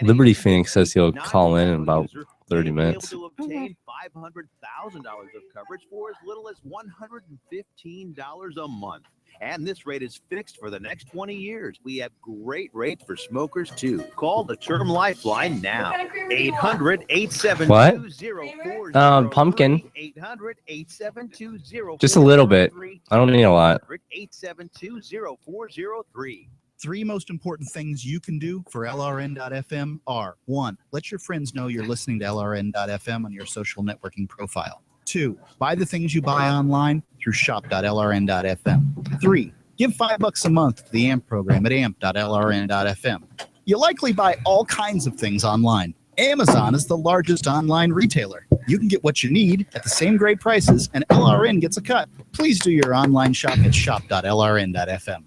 Liberty Phoenix says he'll call in about 30 minutes. To obtain $500,000 of coverage for as little as $115 a month. And this rate is fixed for the next 20 years. We have great rates for smokers too. Call the Term Lifeline now. 800-872-0403. Pumpkin. 800-872-0403. Just a little bit. I don't need a lot. 872-0403. 3 most important things you can do for LRN.FM are 1. Let your friends know you're listening to LRN.FM on your social networking profile. 2. Buy the things you buy online through shop.lrn.fm. 3. Give $5 a month to the AMP program at amp.lrn.fm. You likely buy all kinds of things online. Amazon is the largest online retailer. You can get what you need at the same great prices, and LRN gets a cut. Please do your online shop at shop.lrn.fm.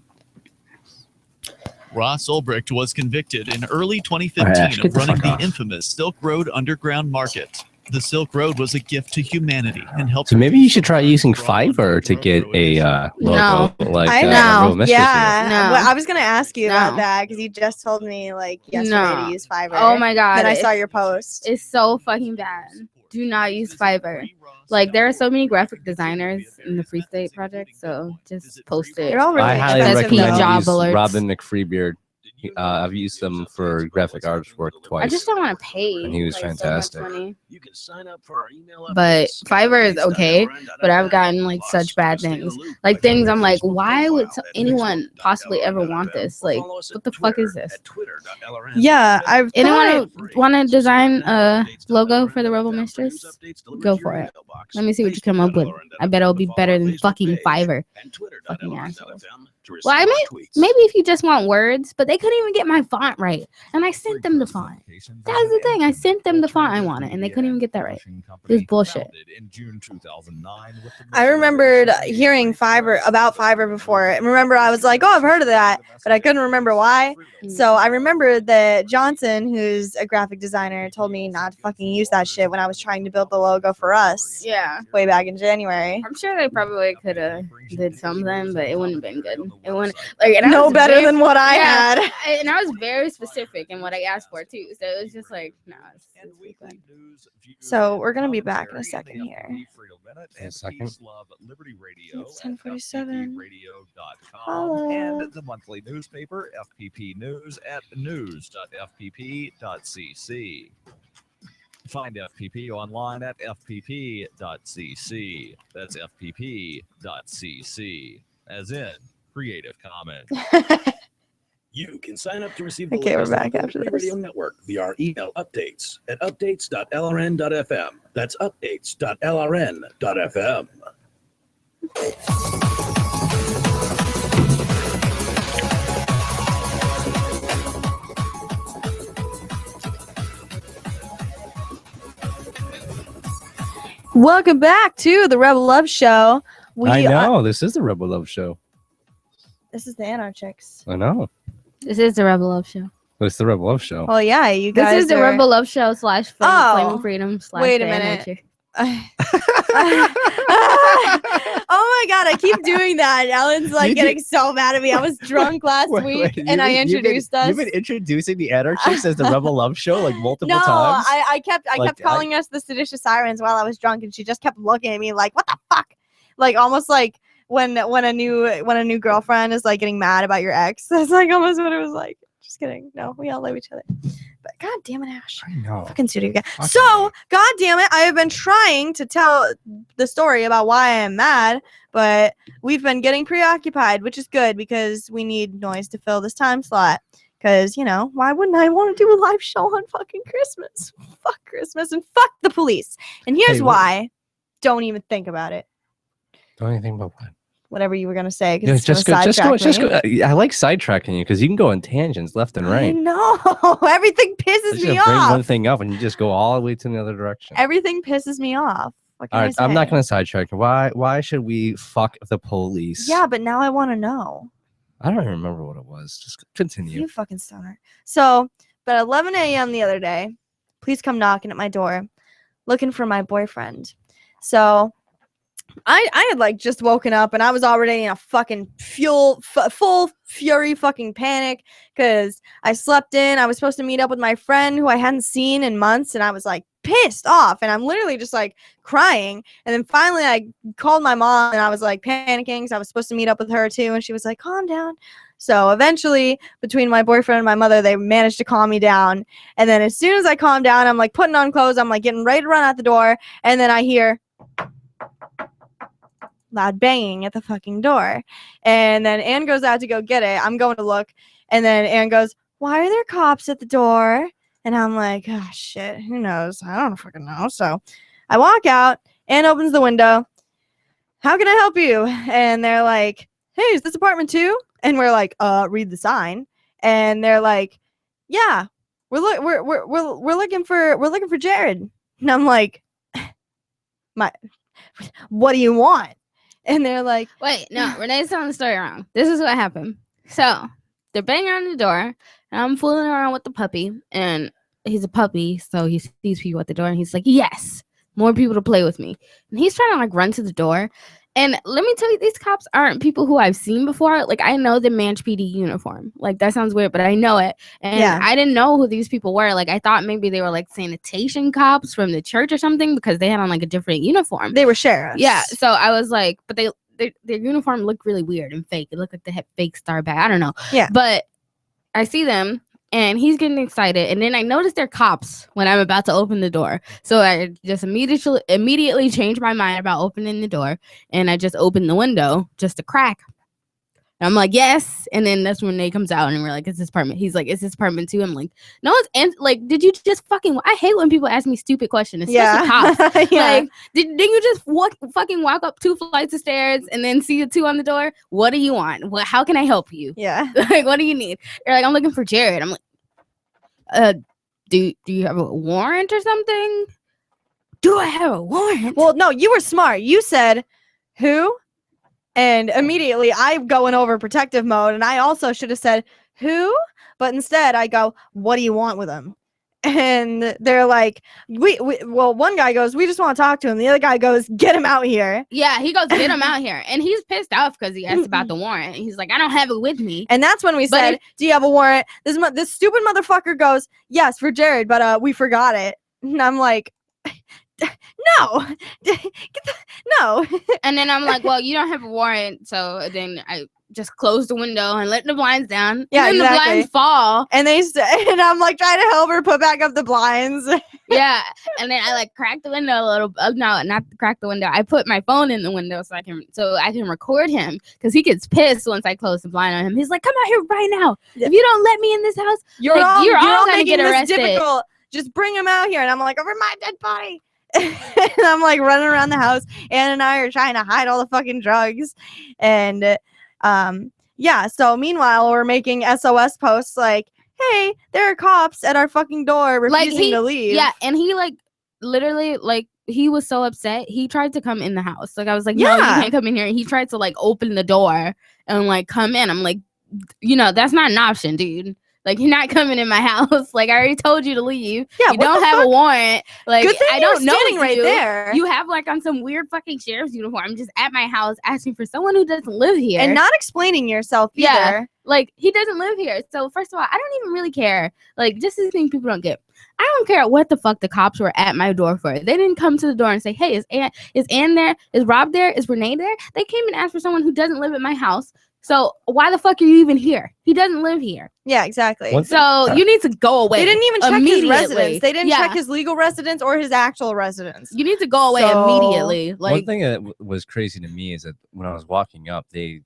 Ross Ulbricht was convicted in early 2015 of running the infamous Silk Road Underground Market. The Silk Road was a gift to humanity and helped. So maybe you should try using Fiverr to get a logo like Real Mistress yeah. No. Well, I was gonna ask you about No. that because you just told me like yesterday No. to use Fiverr. Oh my god. Then I saw your post. It's so fucking bad. Do not use Fiverr. Like there are so many graphic designers in the Free State project, so just post it. They're all really I highly expensive, recommend though. you job use alerts. Robin McFreebeard. I've used them for graphic artwork twice. I just don't want to pay. And he was like, fantastic. So much money. You can sign up for our email But updates. Fiverr is okay, but I've gotten like such bad things. Like things I'm like, why would anyone possibly ever want this? Like, what the fuck is this? Yeah, I've Anyone want to design a logo for the Rebel Mistress? Go for it. Let me see what you come up with. I bet it'll be better than fucking Fiverr. Fucking assholes. Well, I maybe if you just want words, but they couldn't even get my font right, and I sent them the font. That was the thing. I sent them the font I wanted, and they couldn't even get that right. It was bullshit. I remembered hearing about Fiverr before. And remember, I was like, "Oh, I've heard of that," but I couldn't remember why. So I remembered that Johnson, who's a graphic designer, told me not to fucking use that shit when I was trying to build the logo for us. Yeah. Way back in January. I'm sure they probably could have did something, but it wouldn't have been good. It wouldn't like and I No was better very- than what I yeah, had. and I was very specific in what I asked for too. So it was just like, no. So we're gonna be back in a second here. In a second. It's 10:47. And the monthly newspaper, FPP News, at news.fpp.cc. Find FPP online at fpp.cc. That's fpp.cc, as in Creative Commons. You can sign up to receive the Okay, we're latest back on the after Liberty this. Radio Network via our email updates at updates.lrn.fm. That's updates.lrn.fm. Welcome back to the Rebel Love Show. I know. This is the Rebel Love Show. This is the Anarchics. I know. This is the Rebel Love Show. It's the Rebel Love Show. Well, yeah, you guys. This is the are- Rebel Love Show / Flaming Oh. Freedom / Wait a the minute. Anarchy. Oh my god, I keep doing that. Alan's like You getting so mad at me. I was drunk last week and I introduced us. You've been introducing the Anarchics as the Rebel Love Show like multiple No, times. I kept Like, calling us the seditious sirens while I was drunk, and she just kept looking at me like, "What the fuck?" Like almost like when a new girlfriend is like getting mad about your ex. That's like almost what it was like. Just kidding. No, we all love each other. But god damn it, Ash. I know. Fucking studio again. So, god damn it, I have been trying to tell the story about why I am mad, but we've been getting preoccupied, which is good because we need noise to fill this time slot. Because, you know, why wouldn't I want to do a live show on fucking Christmas? Fuck Christmas and fuck the police. And here's Hey, what- why. Don't even think about it. Don't even think about what. Whatever you were gonna say. 'Cause Yeah, it's just gonna go. sidetrack me. I like sidetracking you because you can go in tangents left and I right. know. Everything pisses Just me bring one off. thing up and you just go all the way to the other direction. Everything pisses me off. What can All I right, I'm not say? gonna sidetrack. Why should we fuck the police? Yeah, but now I want to know. I don't even remember what it was. Just continue. You fucking stoner. So, but at 11 a.m. the other day, police come knocking at my door, looking for my boyfriend. So I had like just woken up and I was already in a fucking full fury fucking panic because I slept in. I was supposed to meet up with my friend who I hadn't seen in months, and I was like pissed off, and I'm literally just like crying. And then finally I called my mom and I was like panicking because I was supposed to meet up with her too, and she was like, calm down. So eventually, between my boyfriend and my mother, they managed to calm me down. And then as soon as I calmed down, I'm like putting on clothes, I'm like getting ready to run out the door, and then I hear loud banging at the fucking door. And then Anne goes out to go get it. I'm going to look, and then Anne goes, why are there cops at the door? And I'm like, oh shit, who knows? I don't fucking know. So I walk out. Anne opens the window. How can I help you? And they're like, hey, is this apartment 2? And we're like, read the sign. And they're like, yeah, we're looking for Jared. And I'm like, what do you want? And they're like, wait, no, Renee's telling the story wrong. This is what happened. So they're banging on the door, and I'm fooling around with the puppy, and he's a puppy, so he sees people at the door, and he's like, yes, more people to play with me. And he's trying to like run to the door. And let me tell you, these cops aren't people who I've seen before. Like, I know the Manch PD uniform. Like, that sounds weird, but I know it. And Yeah. I didn't know who these people were. Like, I thought maybe they were like sanitation cops from the church or something because they had on like a different uniform. They were sheriffs. Yeah. So I was like, but their uniform looked really weird and fake. It looked like they had fake star bag. I don't know. Yeah. But I see them. And he's getting excited. And then I noticed they're cops when I'm about to open the door. So I just immediately changed my mind about opening the door. And I just opened the window just a crack. And I'm like, yes. And then that's when Nate comes out and we're like, it's this apartment. He's like, it's this apartment too. I'm like, no one's like, did you just fucking, I hate when people ask me stupid questions, especially cops. Yeah. Like, didn't you just fucking walk up 2 flights of stairs and then see the 2 on the door? What do you want? How can I help you? Yeah. Like, what do you need? You're like, I'm looking for Jared. I'm like, do you have a warrant or something? Do I have a warrant? Well, no, you were smart. You said, who? And immediately I go in over protective mode, and I also should have said, who? But instead I go, what do you want with him? And they're like, well, one guy goes, we just want to talk to him. The other guy goes, get him out here. Yeah, he goes, get him out here. And he's pissed off because he asked about the warrant. He's like, I don't have it with me. And that's when we said, do you have a warrant? This stupid motherfucker goes, yes, for Jared, but we forgot it. And I'm like, no. No. And then I'm like, well, you don't have a warrant. So then I just close the window and let the blinds down. Yeah, and then exactly. the blinds fall. And and I'm like trying to help her put back up the blinds. Yeah. And then I like crack the window a little. No, not crack the window. I put my phone in the window so I can record him because he gets pissed once I close the blind on him. He's like, come out here right now. If you don't let me in this house, you're all gonna making get this arrested. difficult. Just bring him out here. And I'm like, over my dead body. And I'm like running around the house. Anne and I are trying to hide all the fucking drugs. And yeah, so meanwhile we're making SOS posts like, hey, there are cops at our fucking door refusing to leave. Yeah, and he like literally like he was so upset. He tried to come in the house. Like I was like, no, you can't come in here. And he tried to like open the door and like come in. I'm like, that's not an option, dude. Like, you're not coming in my house. Like, I already told you to leave. Yeah, you don't have a warrant. Like, good thing I don't know standing right there. You have like on some weird fucking sheriff's uniform just at my house asking for someone who doesn't live here and not explaining yourself either. Yeah, like he doesn't live here. So first of all, I don't even really care. Like, just the thing people don't get. I don't care what the fuck the cops were at my door for. They didn't come to the door and say, hey, is Ann there? Is Rob there? Is Renee there? They came and asked for someone who doesn't live at my house. So why the fuck are you even here? He doesn't live here. Yeah, exactly. So you need to go away. They didn't even check his residence. They didn't Yeah. check his legal residence or his actual residence. You need to go away immediately. Like, one thing that was crazy to me is that when I was walking up, they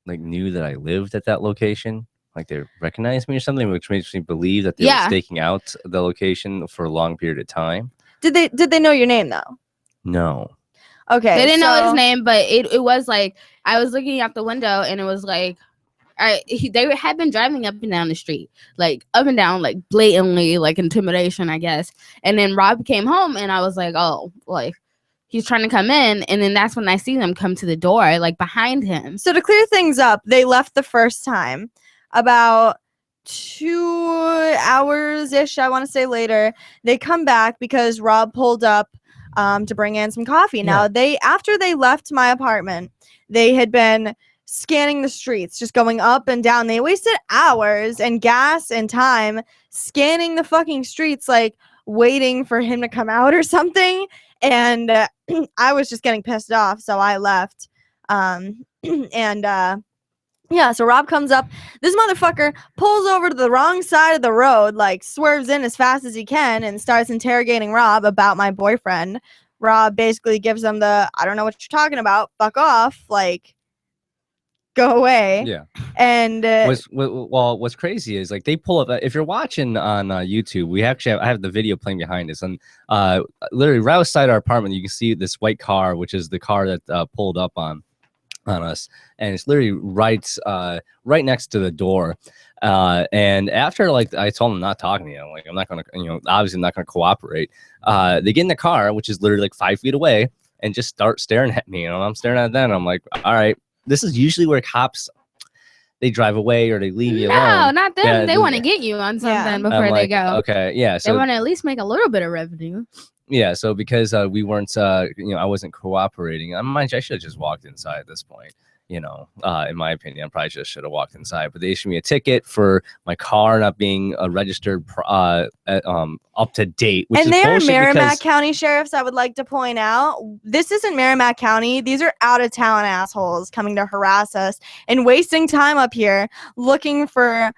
like knew that I lived at that location. Like they recognized me or something, which makes me believe that they were staking out the location for a long period of time. Did they know your name though? No. Okay. They didn't know his name, but it was like I was looking out the window and it was like they had been driving up and down the street, like up and down, like blatantly, like intimidation, I guess. And then Rob came home and I was like, oh, like he's trying to come in, and then that's when I see them come to the door, like behind him. So to clear things up, they left the first time. About 2 hours ish, I want to say later, they come back because Rob pulled up to bring in some coffee. Now after they left my apartment, they had been scanning the streets, just going up and down. They wasted hours and gas and time scanning the fucking streets, like waiting for him to come out or something. And I was just getting pissed off, so I left. Yeah, so Rob comes up. This motherfucker pulls over to the wrong side of the road, like swerves in as fast as he can and starts interrogating Rob about my boyfriend. Rob basically gives him the, I don't know what you're talking about, fuck off, like, go away. Yeah. And what's crazy is like they pull up. If you're watching on YouTube, I have the video playing behind us, and literally right outside our apartment, you can see this white car, which is the car that pulled up on us, and it's literally right next to the door. And after like I told them not talking to you, like I'm not gonna, obviously not gonna cooperate. They get in the car, which is literally like 5 feet away, and just start staring at me. I'm staring at them. I'm like, all right, this is usually where cops, they drive away or they leave you alone. No, not them. Yeah, they want to get you on something before they go. Okay, yeah. So they want to at least make a little bit of revenue. Yeah, so because we weren't, I wasn't cooperating. Mind you, I should have just walked inside at this point. In my opinion, I probably just should have walked inside. But they issued me a ticket for my car not being registered up to date. Which and is they're bullshit Merrimack County sheriffs, I would like to point out. This isn't Merrimack County. These are out-of-town assholes coming to harass us and wasting time up here looking for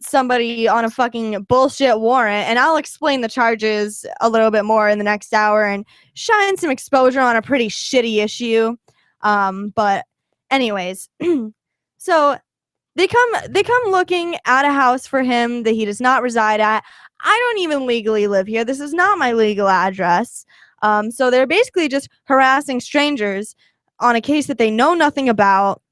somebody on a fucking bullshit warrant. And I'll explain the charges a little bit more in the next hour and shine some exposure on a pretty shitty issue. But anyways, so they come looking at a house for him that he does not reside at. I don't even legally live here. This is not my legal address. So they're basically just harassing strangers on a case that they know nothing about.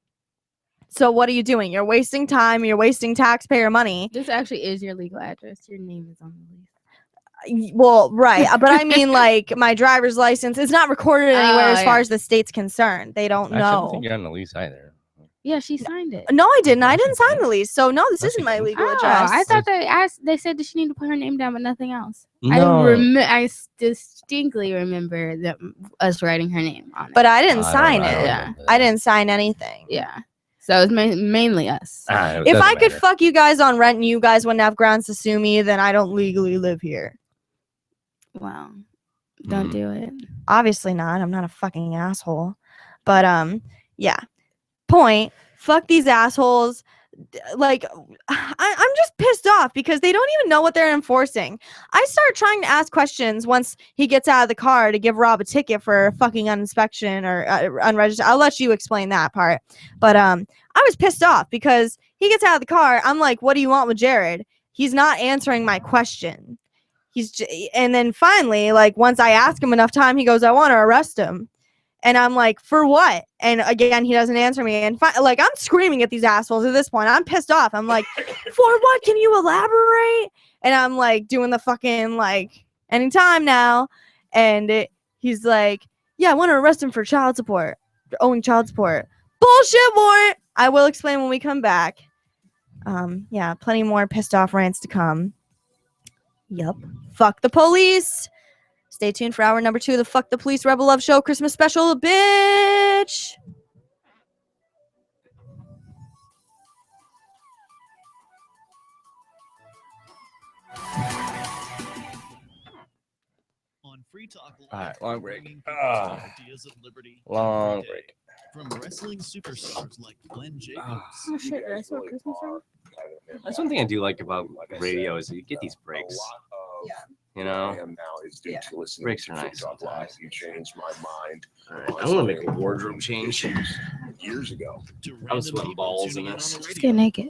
So what are you doing? You're wasting time. You're wasting taxpayer money. This actually is your legal address. Your name is on the lease. Well, right. But I mean, like, my driver's license is not recorded anywhere as far as the state's concerned. They don't I know. don't think you're on the lease either. Yeah, she signed it. No, I didn't. I didn't sign the lease. So, no, this isn't my legal address. I thought they said that she needed to put her name down, but nothing else. No. I distinctly remember us writing her name on it. But I didn't sign it. Yeah. I didn't sign anything. Yeah. So it's mainly us. If I could fuck you guys on rent and you guys wouldn't have grounds to sue me, then I don't legally live here. Well, don't do it. Obviously not. I'm not a fucking asshole. But yeah. Point. Fuck these assholes. Like, I'm just pissed off because they don't even know what they're enforcing. I start trying to ask questions once he gets out of the car to give Rob a ticket for fucking uninspection or unregistered. I'll let you explain that part. But I was pissed off because he gets out of the car. I'm like, what do you want with Jared? He's not answering my question. And then finally, like, once I ask him enough time, he goes, I want to arrest him. And I'm like, for what? And again, he doesn't answer me. And like, I'm screaming at these assholes at this point. I'm pissed off. I'm like, for what? Can you elaborate? And I'm like doing the fucking like anytime now. And he's like, yeah, I want to arrest him for child support, owing child support. Bullshit warrant. I will explain when we come back. Yeah, plenty more pissed off rants to come. Yup. Fuck the police. Stay tuned for hour number 2 of the Fuck the Police Rebel Love Show Christmas special, bitch! On Free Talk Live, all right, long break. Ideas of liberty Long break. from wrestling superstars like Glenn Jacobs. Oh shit! Did I saw Christmas song? That's one thing I do like about radio is you get these breaks. You know, breaks are nice sometimes. You changed my mind. All right, I want to make a wardrobe change. Years ago. I'm sweating balls in this. Let's get naked.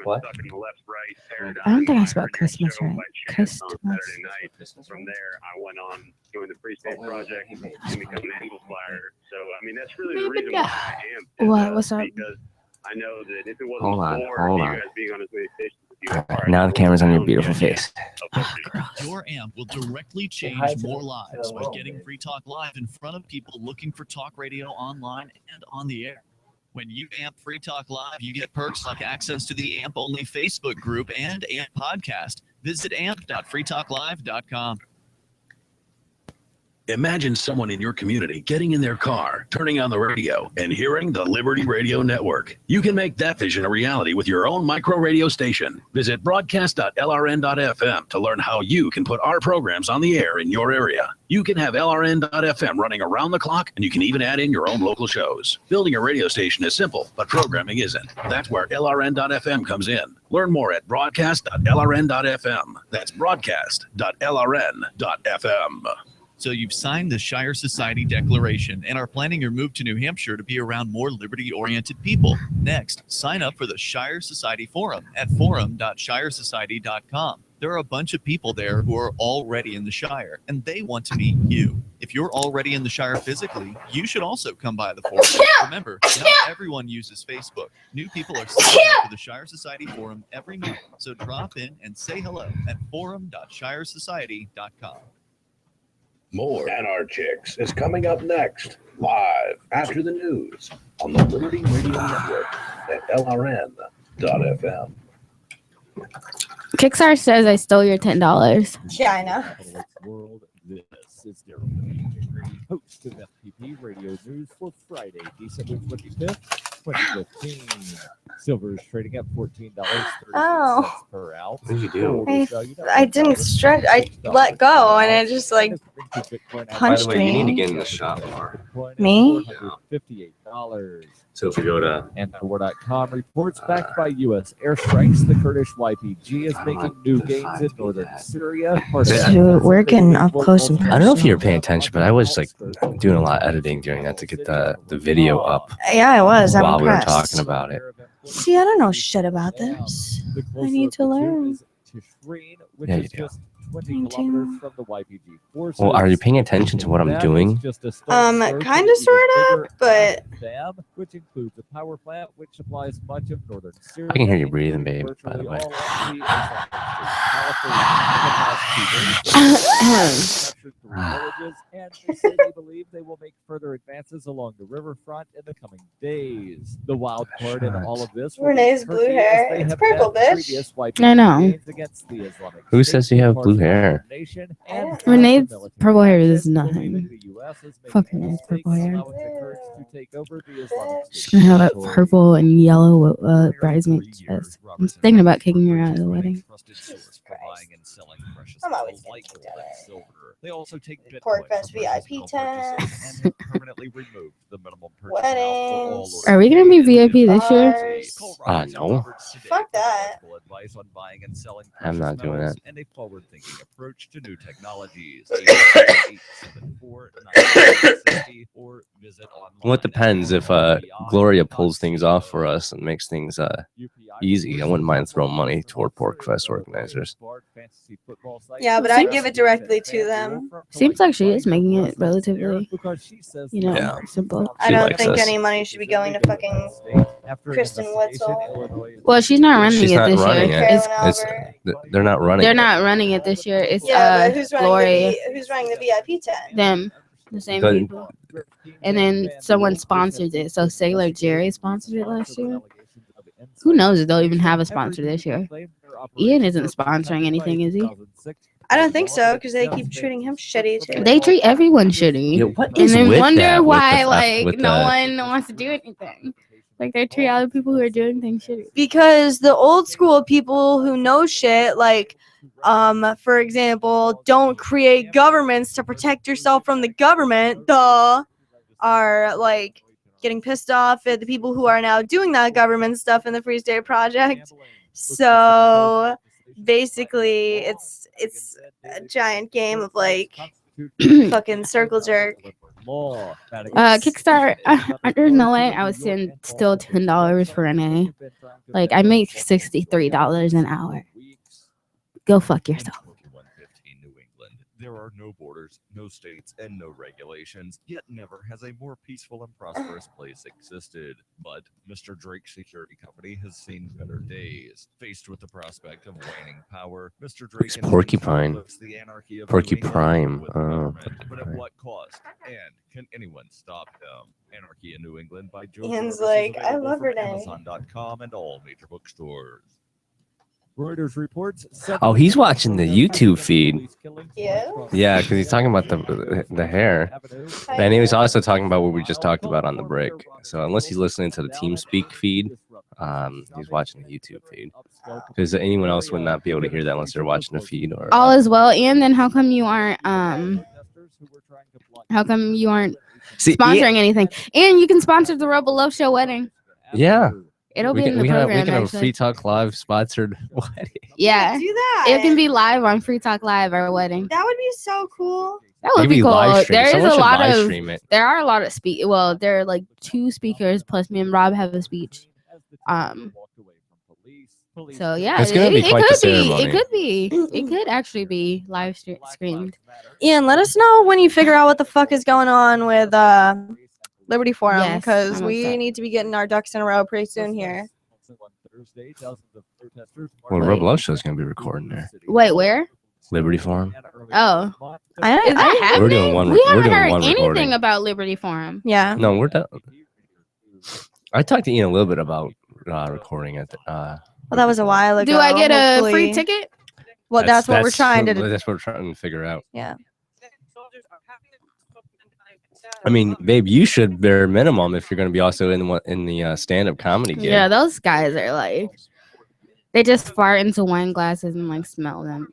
What? I don't think I spelled Christmas right. Christmas. From there, I went on doing the pre-state project and becoming an amplifier. So, I mean, that's really the reason why I am. What's up? Because I know that if it wasn't Hold on. you guys being on as many stations as Now the camera's on your beautiful face. Your amp will directly change more lives by getting Free Talk Live in front of people looking for talk radio online and on the air. When you amp Free Talk Live, you get perks like access to the AMP-only Facebook group and AMP podcast. Visit amp.freetalklive.com. Imagine someone in your community getting in their car, turning on the radio, and hearing the Liberty Radio Network. You can make that vision a reality with your own micro radio station. Visit broadcast.lrn.fm to learn how you can put our programs on the air in your area. You can have LRN.FM running around the clock, and you can even add in your own local shows. Building a radio station is simple, but programming isn't. That's where LRN.FM comes in. Learn more at broadcast.lrn.fm. That's broadcast.lrn.fm. So you've signed the Shire Society Declaration and are planning your move to New Hampshire to be around more liberty-oriented people. Next, sign up for the Shire Society Forum at forum.shiresociety.com. There are a bunch of people there who are already in the Shire, and they want to meet you. If you're already in the Shire physically, you should also come by the forum. Remember, not everyone uses Facebook. New people are signing up for the Shire Society Forum every month, so drop in and say hello at forum.shiresociety.com. More Anarchics is coming up next, live after the news on the Liberty Radio Network at LRN.FM. Kickstarter says I stole your $10. Yeah, I know. World, this is Daryl, host of FPP Radio News for Friday, December 25th, 2015. Silver is trading at $14.30 per ounce. What did you do? I didn't stretch. I let go, and it just like punched By the way, you need to me. get in the shop more. Me? $58. So if we go to And4.com reports backed by U.S. airstrikes, the Kurdish YPG is making new gains in northern Syria. Dude, we're getting up close and I don't know if you were paying attention, but I was like doing a lot of editing during that to get the video up. Yeah, I was. I'm while impressed. we were talking about it. See, I don't know shit about this. I need to learn. Yeah, you do. 20 kilometers from the YPG forces. Well, are you paying attention to what I'm doing? Kind of, sort of, but dam, which includes a power plant which supplies much of northern Syria. I can hear you breathing, babe, by the way. And they say they believe they will make further advances along the riverfront in the coming days. The wild card in all of this. Renee's blue hair. It's purple, bitch. I know. Who says you have blue hair? Renee's purple hair is nothing. Fuck Renee's purple hair. She's gonna have that purple and yellow bridesmaid dress. I'm thinking about kicking her out of the wedding. I'm always gonna do that. They also take Pork Fest VIP tent. and permanently remove the minimum purchase amount for all Weddings. Are we gonna be VIP this year? No. Fuck that. advice on buying and selling I'm not doing metals that. and a forward-thinking approach to new technologies. or visit online Well, it depends. If Gloria pulls things off for us and makes things easy, I wouldn't mind throwing money toward Pork Fest organizers. Yeah, but I give it directly to them. Seems like she is making it relatively, Yeah. simple. I She don't likes think us. any money should be going to fucking Kristen Wetzel. Well, she's not running She's it not this running year. it. It's, They're not running they're it. not running it this year. It's Yeah, but who's running Gloria. who's running the VIP tent? Them, the same But- people. And then someone sponsors it. So Sailor Jerry sponsored it last year. Who knows if they'll even have a sponsor this year? Ian isn't sponsoring anything, is he? I don't think so, because they keep treating him shitty too. They treat everyone shitty. Yeah, what And is then with wonder that with why, the- like, with no the- one wants to do anything. Like, they treat other people who are doing things shitty. Because the old school people who know shit, like, for example, don't create governments to protect yourself from the government, are like getting pissed off at the people who are now doing that government stuff in the Free State Project. So basically, it's a giant game of like fucking circle jerk. Kickstarter, there's no way I would send still $10 for Renee. Like, I make $63 an hour. Go fuck yourself. There are no borders, no states, and no regulations, yet never has a more peaceful and prosperous place existed. But Mr. Drake's security company has seen better days. Faced with the prospect of waning power, Mr. Drake It's Porcupine. lifts the anarchy of Porcupine. with Oh, government, but at Porcupine. what cost? And can anyone stop him? Anarchy in New England by Joe Ian's Jarvis is like, I available love from Renee. Amazon.com and all major bookstores. Reuters reports. Oh, he's watching the YouTube feed. Yeah. Yeah, because he's talking about the hair. And he was also talking about what we just talked about on the break. So unless he's listening to the TeamSpeak feed, he's watching the YouTube feed. Because anyone else would not be able to hear that unless they're watching the feed. Or All is well. And then how come you aren't sponsoring anything? And you can sponsor the Rebel Love Show wedding. Yeah. It'll be we in can, the we can have, program. we can have a actually. Free Talk Live sponsored wedding. Yeah, Do that. it can be live on Free Talk Live, our wedding. That would be so cool. That would be Maybe cool. live stream. There is Someone a should lot live of stream it. there are a lot of speak. Well, there are like 2 speakers plus me and Rob have a speech. So yeah, It's gonna be quite the ceremony. It could actually be live streamed. Ian, let us know when you figure out what the fuck is going on with Liberty Forum, Yes, because I'm we upset. need to be getting our ducks in a row pretty soon here. Well, Rob Love Show is going to be recording there. Wait, where? Liberty Forum. Oh, is that We're happening? doing one. We We're haven't doing heard one anything recording. about Liberty Forum. Yeah. No, we're done. I talked to Ian a little bit about recording it. Well, that was a while ago. Do I get a free Hopefully- ticket? Well, that's what we're trying to do. That's what we're trying to figure out. Yeah. I mean, babe, you should bare minimum if you're going to be also in the stand-up comedy game. Yeah, those guys are like, they just fart into wine glasses and like smell them.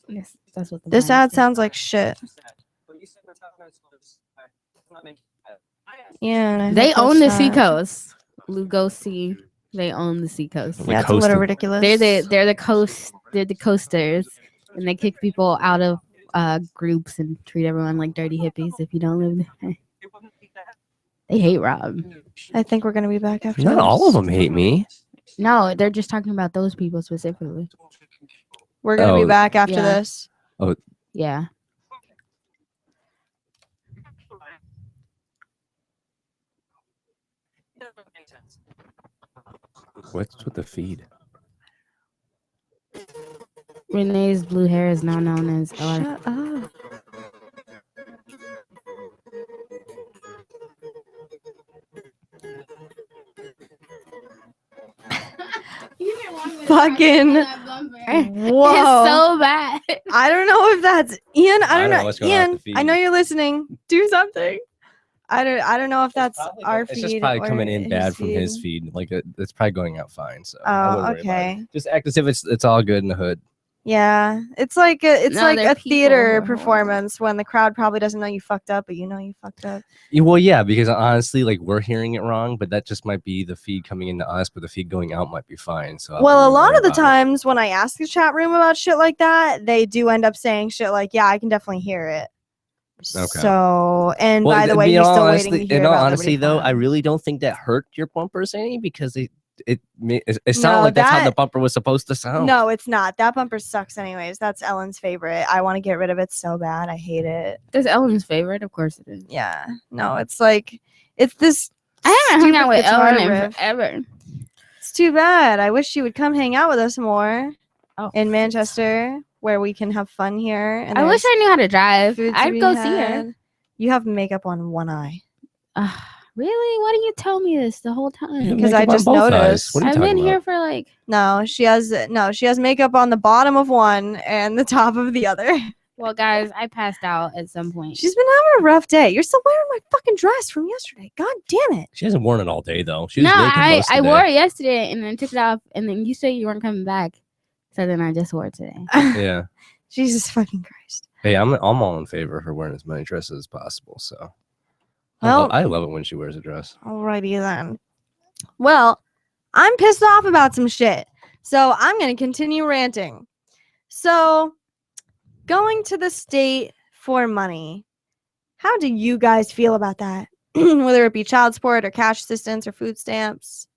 Yes, that's what. This ad sounds like shit. Yeah. They own the Seacoast. Lugosi. They own the Seacoast. Yeah, it's a little ridiculous. They're the coasters, and they kick people out of groups and treat everyone like dirty hippies if you don't live there. They hate Rob. I think we're gonna be back after. Not this. all of them hate me. No, they're just talking about those people specifically. We're gonna be back after Yeah. this. Oh, Yeah. what's with the feed? Renee's blue hair is now known as Shut up. Fucking whoa. It's so bad. I don't know if that's Ian. I don't know. what's going on with Ian, the feed. I know you're listening. Do something. I don't know if that's our It's feed. just probably or coming in bad from his feed. feed. Like it's probably going out fine. So I Oh, wouldn't worry about okay. it. Just act as if it's all good in the hood. Yeah, it's like a No, they're a people theater who are performance when the crowd probably doesn't know you fucked up, but you know you fucked up. Well, yeah, because honestly, like we're hearing it wrong, but that just might be the feed coming into us, but the feed going out might be fine. So I Well, a wouldn't lot worry of the about it. times when I ask the chat room about shit like that, they do end up saying shit like, "Yeah, I can definitely hear it." Okay. So, and Well, by the in way, you're all still honesty- waiting to hear in all about honesty, Liberty though, Forum. I really don't think that hurt your bumpers any because it sounded No, like that's how that- the bumper was supposed to sound. No, it's not. That bumper sucks anyways. That's Ellen's favorite. I want to get rid of it so bad. I hate it. That's Ellen's favorite. Of course it is. Yeah. No, it's like it's this. I haven't hung out with stupid Ellen guitar in riff. forever. It's too bad. I wish she would come hang out with us more Oh. in Manchester, where we can have fun here. And I wish there's I knew how to drive. food to I'd be go see her. had. You have makeup on one eye. Really? Why didn't you tell me this the whole time? Because I just noticed. I've been here for like. No, she has makeup on the bottom of one and the top of the other. Well, guys, I passed out at some point. She's been having a rough day. You're still wearing my fucking dress from yesterday. God damn it. She hasn't worn it all day though. She was No, naked most of I the wore day. it yesterday and then took it off, and then you said you weren't coming back, so then I just wore it today. Yeah. Jesus fucking Christ. Hey, I'm all in favor of her wearing as many dresses as possible. So, Well- I love it when she wears a dress. Alrighty then. Well, I'm pissed off about some shit. So I'm going to continue ranting. So, going to the state for money. How do you guys feel about that? Whether it be child support or cash assistance or food stamps.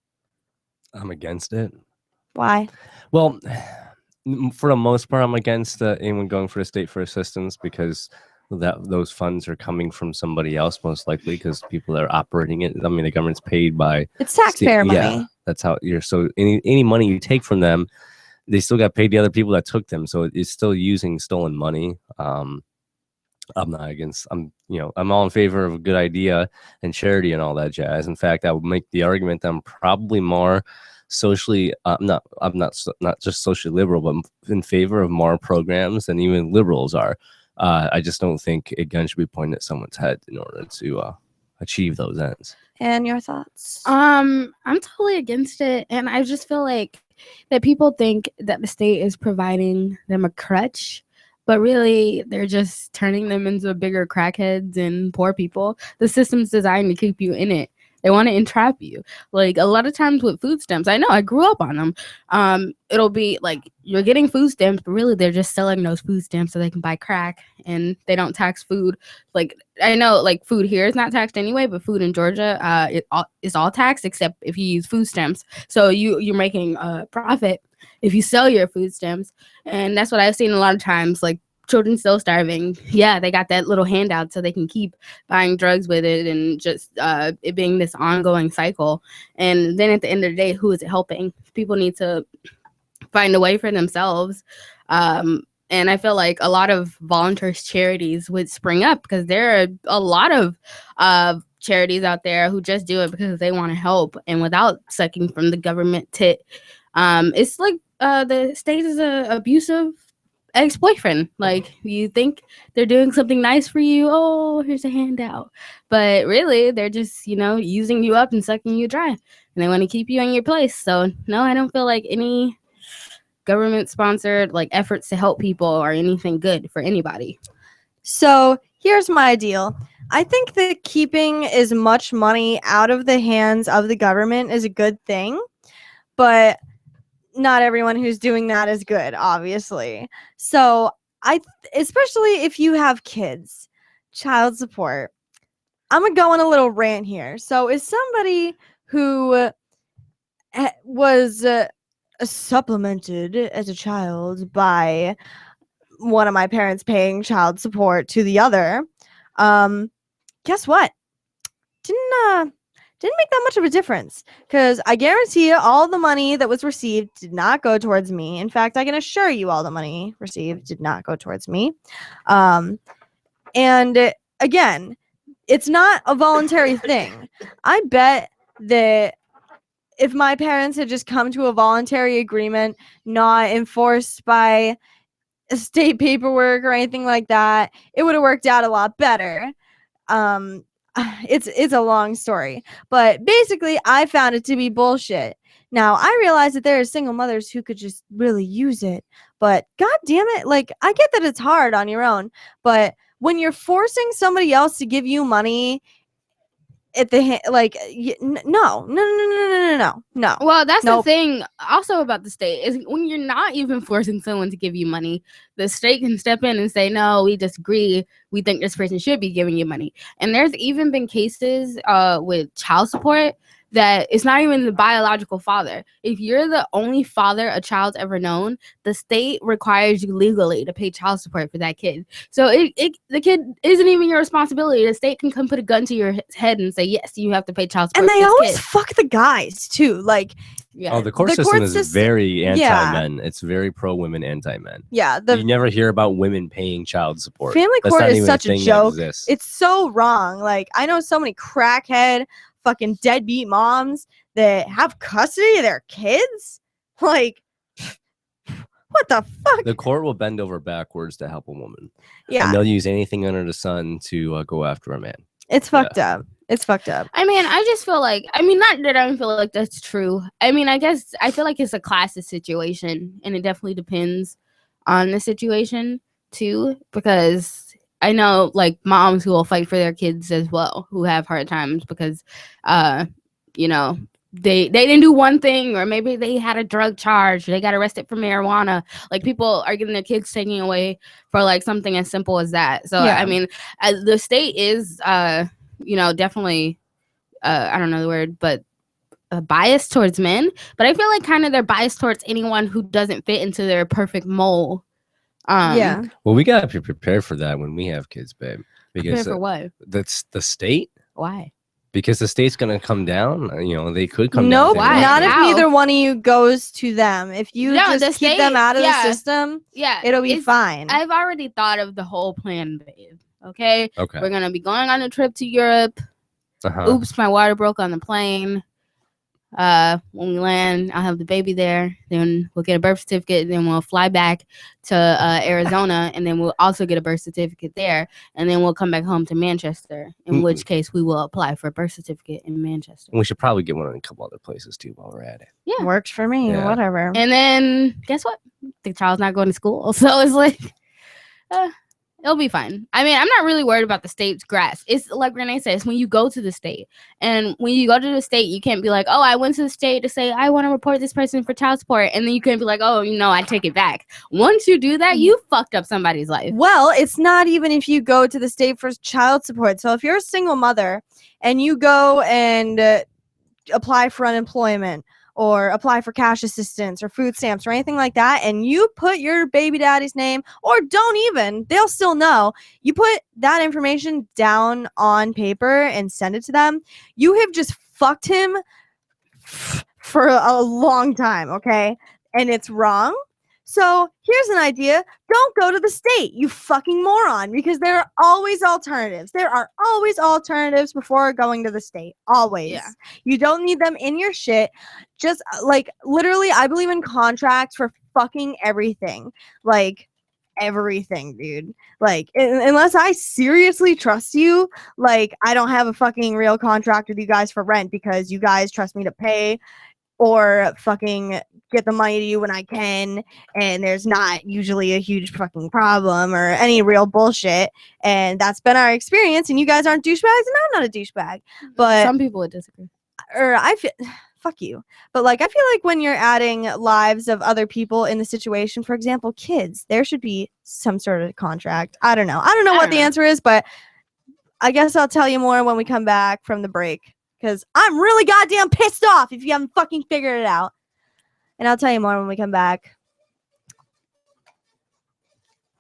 I'm against it. Why? Well, for the most part, I'm against anyone going for the state for assistance because those funds are coming from somebody else most likely because people that are operating it. I mean, the government's paid by It's taxpayer money. Yeah, that's how you're. So any money you take from them, they still got paid the other people that took them. So it's still using stolen money. I'm not against. I'm all in favor of a good idea and charity and all that jazz. In fact, I would make the argument that I'm probably more socially I'm not just socially liberal, but I'm in favor of more programs than even liberals are. I just don't think a gun should be pointed at someone's head in order to achieve those ends. And your thoughts? I'm totally against it, and I just feel like that people think that the state is providing them a crutch, but really they're just turning them into bigger crackheads and poor people. The system's designed to keep you in it. They want to entrap you. Like a lot of times with food stamps, I know I grew up on them. It'll be like you're getting food stamps, but really they're just selling those food stamps so they can buy crack, and they don't tax food. Like I know like food here is not taxed anyway, but food in Georgia is all taxed except if you use food stamps. So you're making a profit if you sell your food stamps, and that's what I've seen a lot of times. Like children still starving. Yeah, they got that little handout so they can keep buying drugs with it, and just it being this ongoing cycle. And then at the end of the day, who is it helping? People need to find a way for themselves. And I feel like a lot of volunteer charities would spring up because there are a lot of charities out there who just do it because they want to help and without sucking from the government tit. It's like the state is a abusive ex-boyfriend. Like you think they're doing something nice for you, oh here's a handout, but really they're just using you up and sucking you dry, and they want to keep you in your place. So no, I don't feel like any government sponsored like efforts to help people are anything good for anybody. So here's my deal. I think that keeping as much money out of the hands of the government is a good thing, but not everyone who's doing that is good, obviously. So especially if you have kids, child support. I'm gonna go on a little rant here. So as somebody who was supplemented as a child by one of my parents paying child support to the other, guess what? Didn't make that much of a difference, because I guarantee you all the money that was received did not go towards me. In fact, I can assure you all the money received did not go towards me. And again, it's not a voluntary thing. I bet that if my parents had just come to a voluntary agreement, not enforced by state paperwork or anything like that, it would have worked out a lot better. It's a long story, but basically I found it to be bullshit. Now I realize that there are single mothers who could just really use it, but god damn it, like I get that it's hard on your own, but when you're forcing somebody else to give you money at the no. Well, that's the thing also about the state is when you're not even forcing someone to give you money, the state can step in and say, no, we disagree. We think this person should be giving you money. And there's even been cases with child support that it's not even the biological father. If you're the only father a child's ever known, the state requires you legally to pay child support for that kid. So the kid isn't even your responsibility. The state can come put a gun to your head and say, yes, you have to pay child support. And they always fuck the guys too. Like, yeah. Oh, the court system is very anti-men. It's very pro-women, anti-men. Yeah, you never hear about women paying child support. Family That's court not is even such a thing that joke. exists. It's so wrong. Like, I know so many crackhead fucking deadbeat moms that have custody of their kids. Like, what the fuck? The court will bend over backwards to help a woman. Yeah. And they'll use anything under the sun to go after a man. It's fucked up. It's fucked up. I mean, I just feel like, not that I don't feel like that's true. I mean, I guess I feel like it's a classist situation, and it definitely depends on the situation too, because I know like moms who will fight for their kids as well, who have hard times because, they didn't do one thing, or maybe they had a drug charge, they got arrested for marijuana. Like people are getting their kids taken away for like something as simple as that. So, Yeah. I mean, the state is, definitely, I don't know the word, but a bias towards men, but I feel like kind of they're biased towards anyone who doesn't fit into their perfect mold. Yeah. Well, we gotta be prepared for that when we have kids, babe. Prepare Because for what? that's the state. Why? Because the state's gonna come down. You know, they could come Nope, down. not if neither one of you goes to them. If you No, the just keep them state- out of yeah. the system, Yeah, it'll be it's- fine. I've already thought of the whole plan, babe. Okay. Okay. We're gonna be going on a trip to Europe. Uh-huh. Oops, my water broke on the plane. When we land, I'll have the baby there. Then we'll get a birth certificate. Then we'll fly back to Arizona, and then we'll also get a birth certificate there. And then we'll come back home to Manchester. In which case, we will apply for a birth certificate in Manchester. We should probably get one in a couple other places too while we're at it. Yeah, works for me. Yeah. Whatever. And then guess what? The child's not going to school, so it's like, it'll be fine. I mean, I'm not really worried about the state's grass. It's like Renee says, when you go to the state, and when you go to the state, you can't be like, oh, I went to the state to say I want to report this person for child support, and then you can't be like, oh, I take it back. Once you do that, you fucked up somebody's life. Well, it's not even if you go to the state for child support. So if you're a single mother and you go and apply for unemployment or apply for cash assistance or food stamps or anything like that, and you put your baby daddy's name, or don't even, they'll still know, you put that information down on paper and send it to them, you have just fucked him for a long time, okay? And it's wrong. So here's an idea. Don't go to the state, you fucking moron, because there are always alternatives. There are always alternatives before going to the state. Always. Yeah. You don't need them in your shit. Just like literally, I believe in contracts for fucking everything. Like everything, dude. Like unless I seriously trust you, like I don't have a fucking real contract with you guys for rent because you guys trust me to pay or fucking get the money to you when I can, and there's not usually a huge fucking problem or any real bullshit, and that's been our experience, and you guys aren't douchebags, and I'm not a douchebag, but Some people would disagree. or I feel fuck you, but like I feel like when you're adding lives of other people in the situation, for example kids, there should be some sort of contract. I don't know what the answer is, but I guess I'll tell you more when we come back from the break, because I'm really goddamn pissed off if you haven't fucking figured it out. And I'll tell you more when we come back.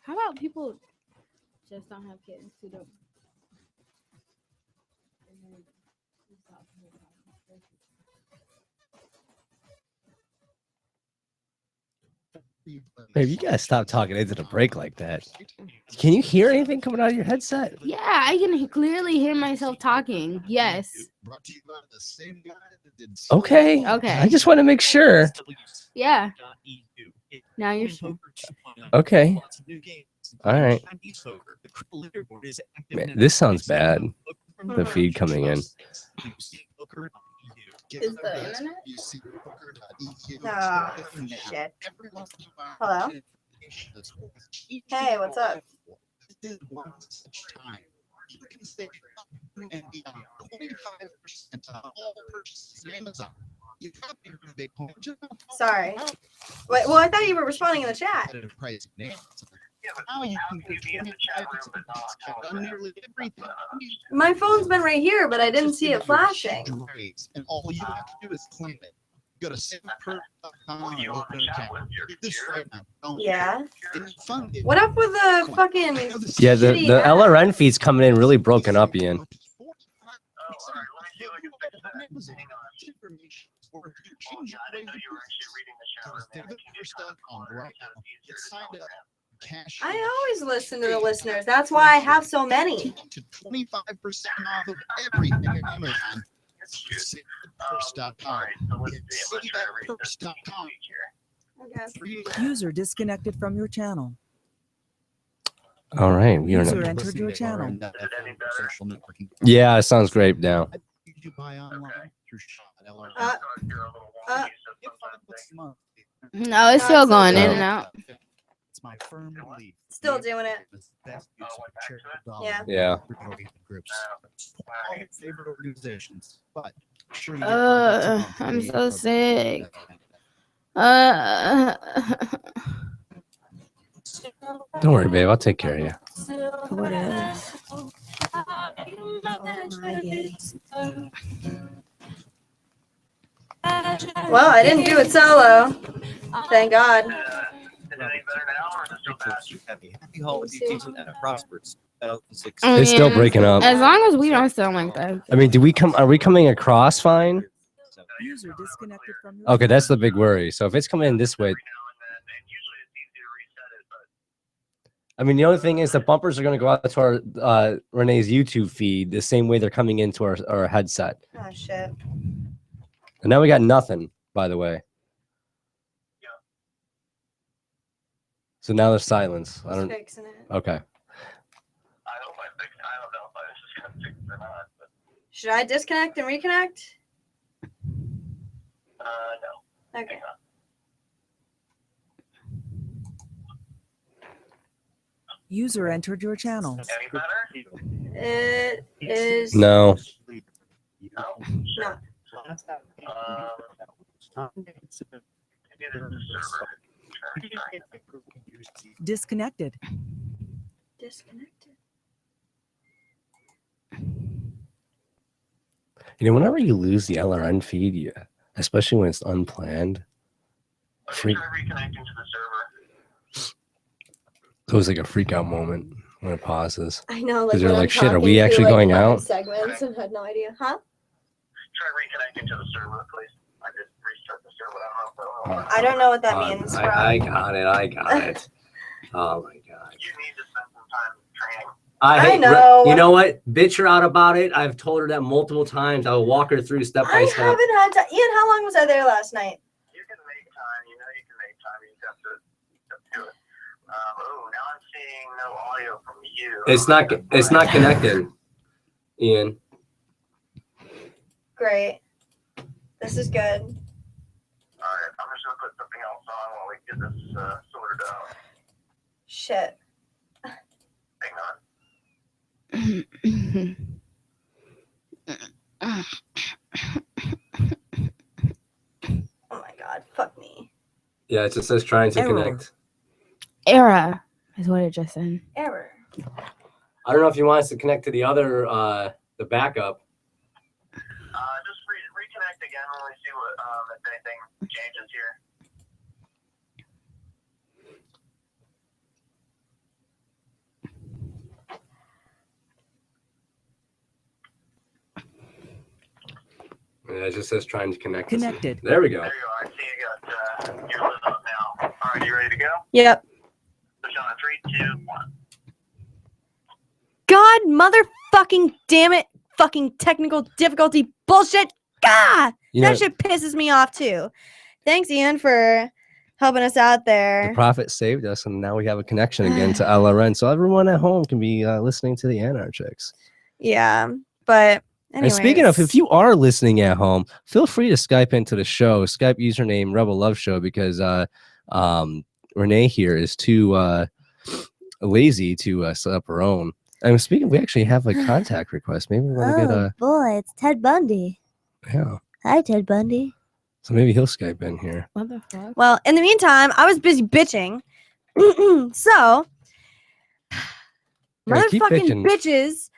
How about people just don't have kids who don't? Babe, you gotta stop talking into the break like that. Can you hear anything coming out of your headset? Yeah, I can clearly hear myself talking. Yes. Okay. Okay. I just want to make sure. Yeah. Now you're sure. Okay. All right. Man, this sounds bad. The feed coming in. Is the internet? Oh, shit. Hello? Hey, what's up? Sorry. Wait, well, I thought you were responding in the chat. My phone's been right here, but I didn't see it flashing. And all you have to do is claim it. Go to SimPerf.com and open an account. Do this right now. Don't Yeah. It's fun. What up with the fucking Yeah, the shitty app? LRN feed's coming in really broken up, Ian. I always listen to the listeners. That's why I have so many. 25% off of everything at Amazon. SimPerf.com. SimPerf.com. User disconnected from your channel. All right, we are User not. entered your channel. Yeah, it sounds great now. You buy online through No, it's still going in and out. It's my firm belief. Still doing it. Yeah. Yeah. Groups. All favorite organizations, but sure you get I'm so sick. Don't worry, babe. I'll take care of you. Well, I didn't do it solo. Thank God. Happy holiday season and a prosperous 2016. I It's still mean, breaking up. As long as we don't sound like that. I mean, are we coming across fine? User disconnected from your Okay, that's the big worry. So if it's coming in this way, I mean, the only thing is the bumpers are going to go out to our Renee's YouTube feed the same way they're coming into our headset. Oh shit. And now we got nothing, by the way. So now there's silence. I don't. Fixing it. Okay. Should I disconnect and reconnect? No. Okay. user entered your channel. It is No. not. Disconnected. Disconnected. You know, whenever you lose the LRN feed, especially when it's unplanned, freak. It was like a freak out moment when it pauses. I know, like because you're when like, I'm shit, are we talking actually through, going like, out? segments and had no idea, huh? Try reconnecting to the server, please. I just restart the server. I don't know what that means. I got it. I got it. Oh my god. You need to spend some time training. I know. You know what? Bitch her out about it. I've told her that multiple times. I'll walk her through step by I step. haven't had time. Ian, how long was I there last night? You can make time. You know you can make time. You just have to do it. Oh, now I'm seeing no audio from you. It's not connected, Ian. Great. This is good. All right, I'm just gonna put something else on while we get this sorted out. Shit. Hang on. Oh my god, fuck me. Yeah, it just says trying to Error. connect. Error is what it just said. Error. I don't know if you want us to connect to the other, the backup. Just reconnect again when we see what if anything changes here. Yeah, it just says trying to connect. Connected. There we go. There you are. I see you got your lid up now. All right, you ready to go? Yep. Push on a 3, 2, 1. God, motherfucking damn it. Fucking technical difficulty bullshit. God! You know- That shit pisses me off too. Thanks, Ian, for helping us out The there. prophet saved us, and now we have a connection again to LRN, so everyone at home can be listening to the Anarchics. Yeah, but anyways. And speaking of, if you are listening at home, feel free to Skype into the show. Skype username Rebel Love Show, because Renee here is too lazy to set up her own. And speaking, we actually have a contact request. Maybe we want to get a boy, it's Ted Bundy. yeah. Hi, Ted Bundy. So maybe he'll Skype in here. What the fuck? Well, in the meantime, I was busy bitching. So, Yeah, keep motherfucking bitches.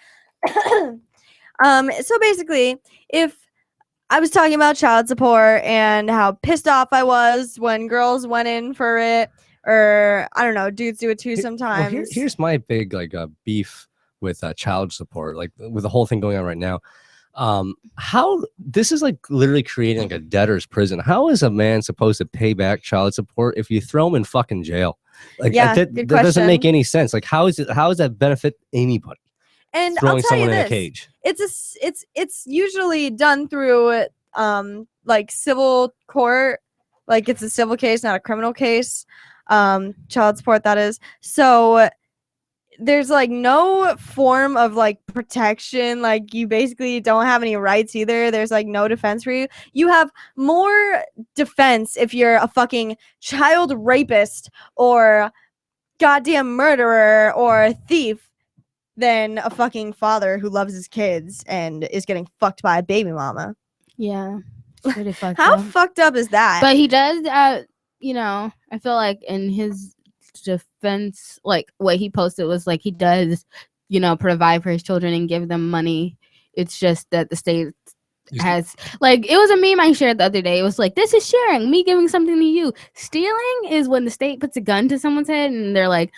So basically, if I was talking about child support and how pissed off I was when girls went in for it, or I don't know, dudes do it too sometimes. Well, here's my big beef with child support, like with the whole thing going on right now. How this is like literally creating like a debtor's prison. How is a man supposed to pay back child support if you throw him in fucking jail? Like Yeah, that good doesn't make question. any sense. Like how does that benefit anybody? And Throwing I'll tell you someone in a this, cage. it's usually done through like civil court, like it's a civil case, not a criminal case. Child support, that is. So there's like no form of like protection. Like you basically don't have any rights either. There's like no defense for you. You have more defense if you're a fucking child rapist or goddamn murderer or a thief than a fucking father who loves his kids and is getting fucked by a baby mama. Yeah. Pretty fucked How up. fucked up is that? But he does, you know, I feel like in his defense, like what he posted was like he does, you know, provide for his children and give them money. It's just that the state has like it was a meme I shared the other day. It was like, this is sharing, me giving something to you. Stealing is when the state puts a gun to someone's head and they're like,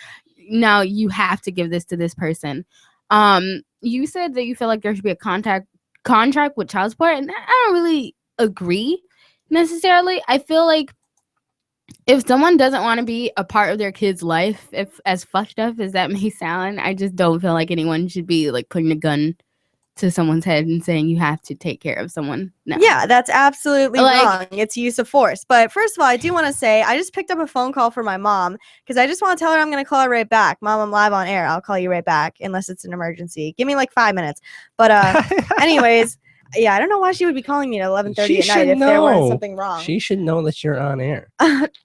now you have to give this to this person. You said that you feel like there should be a contract with child support, and I don't really agree necessarily. I feel like if someone doesn't want to be a part of their kid's life, if as fucked up as that may sound, I just don't feel like anyone should be like putting a gun to someone's head and saying you have to take care of someone. No. Yeah, that's absolutely Like- wrong. It's use of force. But first of all, I do want to say I just picked up a phone call for my mom because I just want to tell her I'm going to call her right back. Mom, I'm live on air. I'll call you right back unless it's an emergency. Give me like 5 minutes. But anyways, yeah, I don't know why she would be calling me at 11:30 at night if there was something wrong. She should know that you're on air.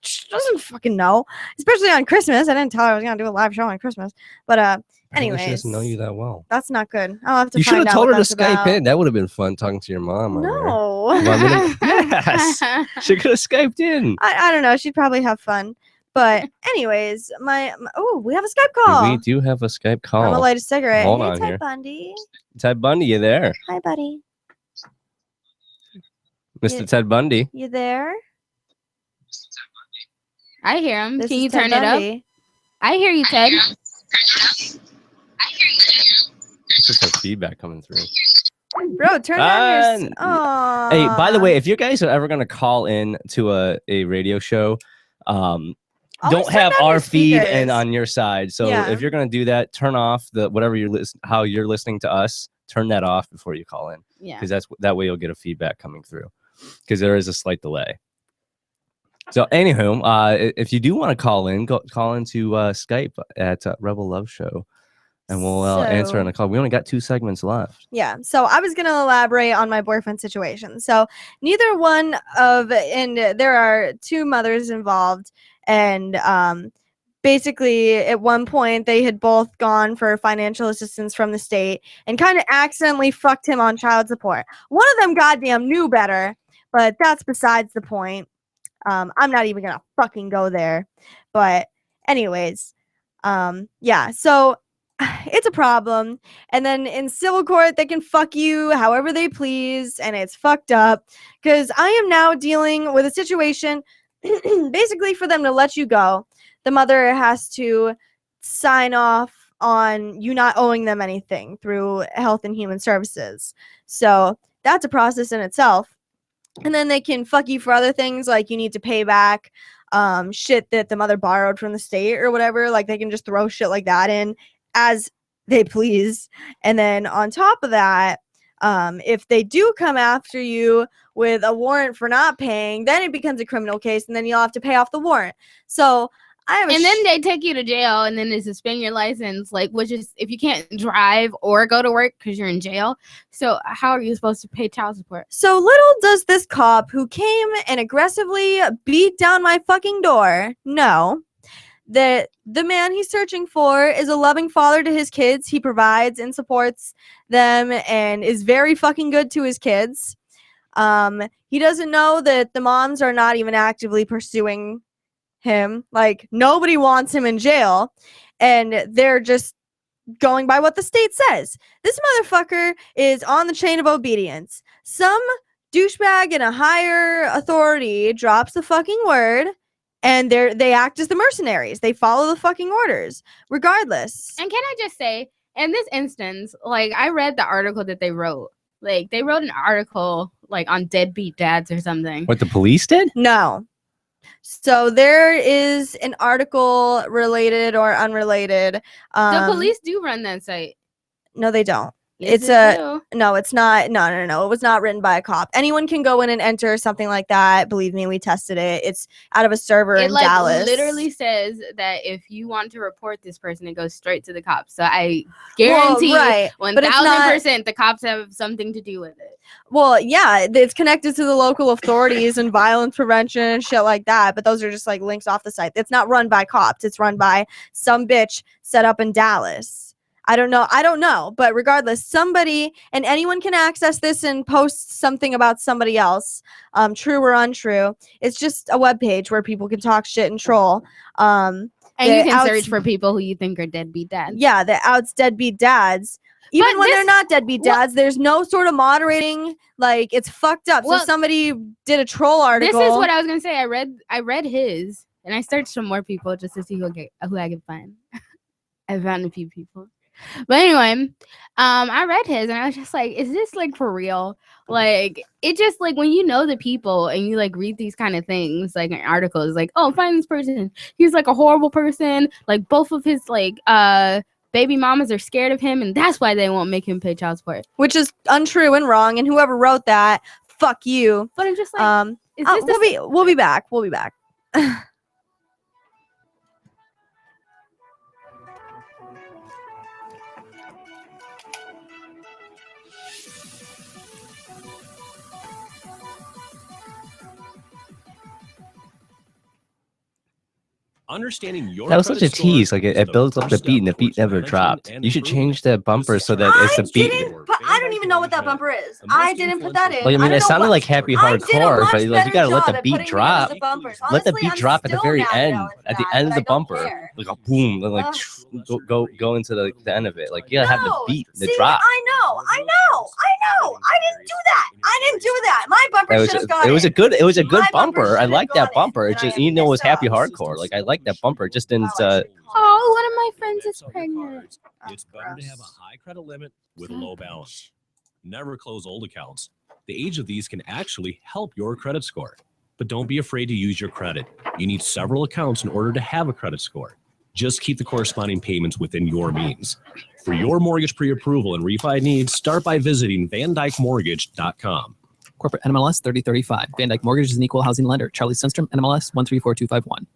She doesn't fucking know, especially on Christmas. I didn't tell her I was going to do a live show on Christmas. But anyways, she doesn't know you that well. that's not good. I'll have to You should find have out told what her to that's Skype about. in. That would have been fun talking to your mom. on air. No. Yes. She could have Skyped in. I don't know. She'd probably have fun. But anyways, oh, we have a Skype call. We do have a Skype call. I'm gonna light a cigarette. Hold Hey, on Ted here. Bundy. Ted Bundy, you there? Hi, buddy. Mr. Yeah. Ted Bundy. You there? I hear him. This Can is you Ted turn it up? Bundy. I hear you, Ted. It's just some feedback coming through. Bro, turn down your. Oh. Hey, by the way, if you guys are ever gonna call in to a radio show, don't turn have down our your feed speakers. and on your side. So Yeah. if you're gonna do that, turn off the whatever how you're listening to us. Turn that off before you call in. Yeah. Because that way you'll get a feedback coming through. Because there is a slight delay. So anywho, if you do want to call in, call into Skype at Rebel Love Show, and we'll answer on the call. We only got 2 segments left. Yeah. So I was gonna elaborate on my boyfriend situation. So neither one of, and there are 2 mothers involved, and basically at one point they had both gone for financial assistance from the state and kind of accidentally fucked him on child support. One of them goddamn knew better, but that's besides the point. I'm not even gonna fucking go there. But anyways, yeah, so it's a problem. And then in civil court, they can fuck you however they please, and it's fucked up. Because I am now dealing with a situation, basically for them to let you go, the mother has to sign off on you not owing them anything through Health and Human Services. So that's a process in itself. And then they can fuck you for other things, like you need to pay back shit that the mother borrowed from the state or whatever. Like they can just throw shit like that in as they please. And then on top of that, if they do come after you with a warrant for not paying, then it becomes a criminal case, and then you'll have to pay off the warrant. So And then they take you to jail, and then they suspend your license, like, which is if you can't drive or go to work because you're in jail. So how are you supposed to pay child support? So little does this cop who came and aggressively beat down my fucking door know that the man he's searching for is a loving father to his kids. He provides and supports them and is very fucking good to his kids. He doesn't know that the moms are not even actively pursuing him. Like, nobody wants him in jail, and they're just going by what the state says. This motherfucker is on the chain of obedience. Some douchebag in a higher authority drops the fucking word, and they act as the mercenaries. They follow the fucking orders regardless. And can I just say, in this instance, like, I read the article that they wrote. Like, they wrote an article like on deadbeat dads or something. What the police did? No. So there is an article related or unrelated. The police do run that site. No, they don't. Yes, It's they a do. no. It's not. No. It was not written by a cop. Anyone can go in and enter something like that. Believe me, we tested it. It's out of a server It in like Dallas. literally says that if you want to report this person, it goes straight to the cops. So I guarantee right, but it's not- 1,000% the cops have something to do with it. Well, yeah, it's connected to the local authorities and violence prevention and shit like that. But those are just like links off the site. It's not run by cops. It's run by some bitch set up in Dallas. I don't know. But regardless, somebody and anyone can access this and post something about somebody else, true or untrue. It's just a webpage where people can talk shit and troll. And you can search for people who you think are deadbeat dads. Yeah, the outs deadbeat dads. even But when this- they're not deadbeat dads, there's no sort of moderating. Like, it's fucked up. Well, so somebody did a troll article. This is what I was gonna say. I read his, and I searched some more people just to see who I could find. I found a few people, but anyway, I read his, and I was just like, "Is this like for real?" Like, it just like when you know the people and you like read these kind of things, like an article is like, "Oh, find this person. He's like a horrible person. Like both of his like baby mamas are scared of him, and that's why they won't make him pay child support." Which is untrue and wrong. And whoever wrote that, fuck you. But I'm just like, is this we'll be back. We'll be back. Understanding your That was such a credit score tease. Like is it the builds up the first beat, and the step beat towards never prevention dropped. and You should improvement. change the bumper so that it's the beat. But I don't even know what that bumper is. I didn't put that in. Like, I mean, don't it know sounded what- like happy I did a hardcore, much but like you better gotta let job the at beat putting drop. together the bumpers. Let the Honestly, beat I'm drop at the still very mad at end. y'all At the that, end of but the I don't bumper, care. like a boom, then like go into the end of it. Like you gotta have the beat, the See, drop. I know. I didn't do that. My bumper That should have gone it was a in. good My bumper bumper. I should have like that gone in, bumper. It and just I even though it was messed happy up. hardcore. Like I like that bumper. It just didn't. Oh, one of my friends is pregnant. It's better to have a high credit limit with a low balance. Never close old accounts. The age of these can actually help your credit score. But don't be afraid to use your credit. You need several accounts in order to have a credit score. Just keep the corresponding payments within your means. For your mortgage pre-approval and refi needs, start by visiting VanDykeMortgage.com. Corporate NMLS 3035. Van Dyke Mortgage is an equal housing lender. Charlie Sundstrom, NMLS 134251.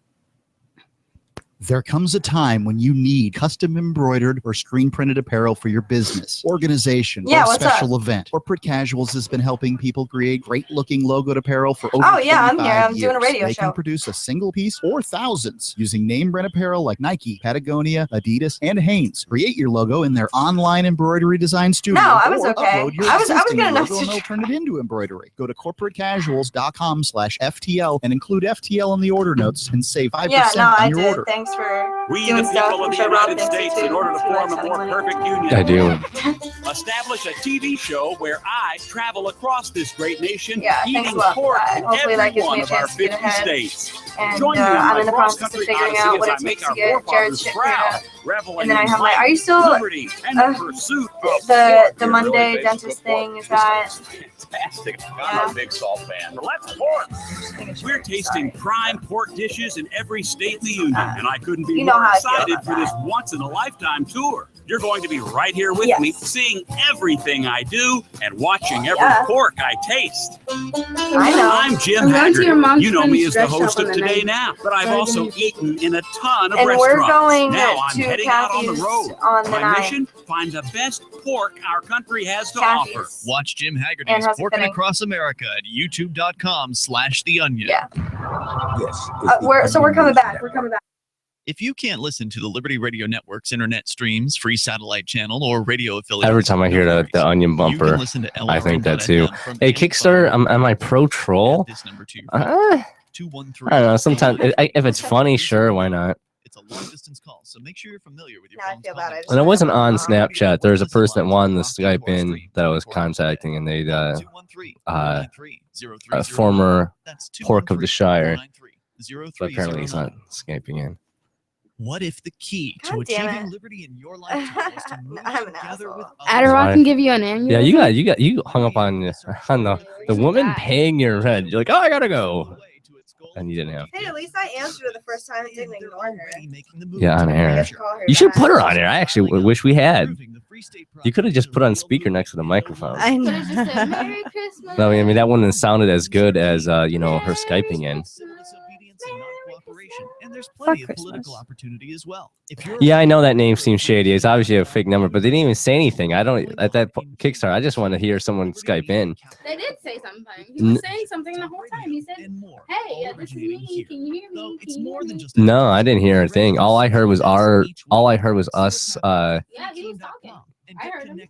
There comes a time when you need custom embroidered or screen printed apparel for your business, organization, Yeah, or what's special event. Corporate Casuals has been helping people create great looking logoed apparel for over Oh, yeah, I'm 25 here. I'm doing a years. radio They show. can produce a single piece or thousands using name brand apparel like Nike, Patagonia, Adidas, and Hanes. Create your logo in their online embroidery design studio. No, I was or okay. upload your I was existing good enough logo to and they'll turn it into embroidery. Go to corporatecasuals.com/FTL and include FTL in the order notes and save 5% Yeah, no, on I your did. order. Thanks for We, doing the stuff. people of I'm the sure Rob United thinks States, too. in order to form a more perfect union, I do. establish a TV show where I travel across this great nation, Yeah, thanks eating a lot for pork that. in Hopefully every that gives me one a of our chance to get 50 ahead. states. And Join me on I'm my in the process of cross-country figuring odyssey out as what I it make takes to our get Jared's forefathers shit figured proud, out. reveling And then I in have my. life, Are you still liberty, and the pursuit of the Monday dentist thing? Is that? fantastic. I'm a big salt fan. Let's pork. We're tasting prime pork dishes in every state in the union, and I couldn't be You know more how I feel excited about for this once-in-a-lifetime tour. You're going to be right here with me, seeing everything I do and watching every pork I taste. I know. I'm Jim I'm going to your Haggard. mom's You know me friend's as the dress host shop of on the Today night. Now, but I've also eaten in a ton of And we're restaurants. going Now I'm to heading out on the Kathy's road. on the My night. mission: find the best pork our country has to Kathy's. offer. Watch Jim And Haggerty's how's it Porking fitting? Across America at youtube.com/theonion. Yeah. Yes. We're coming back. We're coming back. If you can't listen to the Liberty Radio Network's internet streams, free satellite channel, or radio affiliates, Every time I hear the onion bumper, listen to I think that LRN.FM too. from Hey, Kickstarter, am I pro troll? I don't know. Sometimes if it's funny, sure, why not? It's a long distance call, so make sure you're familiar with your I feel bad. And it wasn't on Snapchat. There was a person that wanted to Skype in that I was contacting, and they a former pork of the Shire. But apparently he's not Skyping in. What if the key to God damn achieving it. liberty in your lifetime was to move I'm an together with Adderall can give you an aneurysm. Yeah, you hung up on the woman paying your rent. You're like, oh, I gotta go, and you didn't have. Hey, at least I answered her the first time and didn't ignore her. Yeah, on air. Call her You should back. put her on air. I actually wish we had. You could have just put on speaker next to the microphone. I know. Could've just said, Merry Christmas. No, I mean that wouldn't have sounded as good as her Skyping in. and there's plenty of political opportunity as well. If you're Yeah, I know that name seems shady. It's obviously a fake number, but they didn't even say anything. I don't at that Kickstarter. I just want to hear someone Skype in. They did say something. He was saying something the whole time. He said, "Hey, this is me. Can you hear me? Can you hear me?" No, I didn't hear a thing. All I heard was us. Yeah, he was talking. I heard him.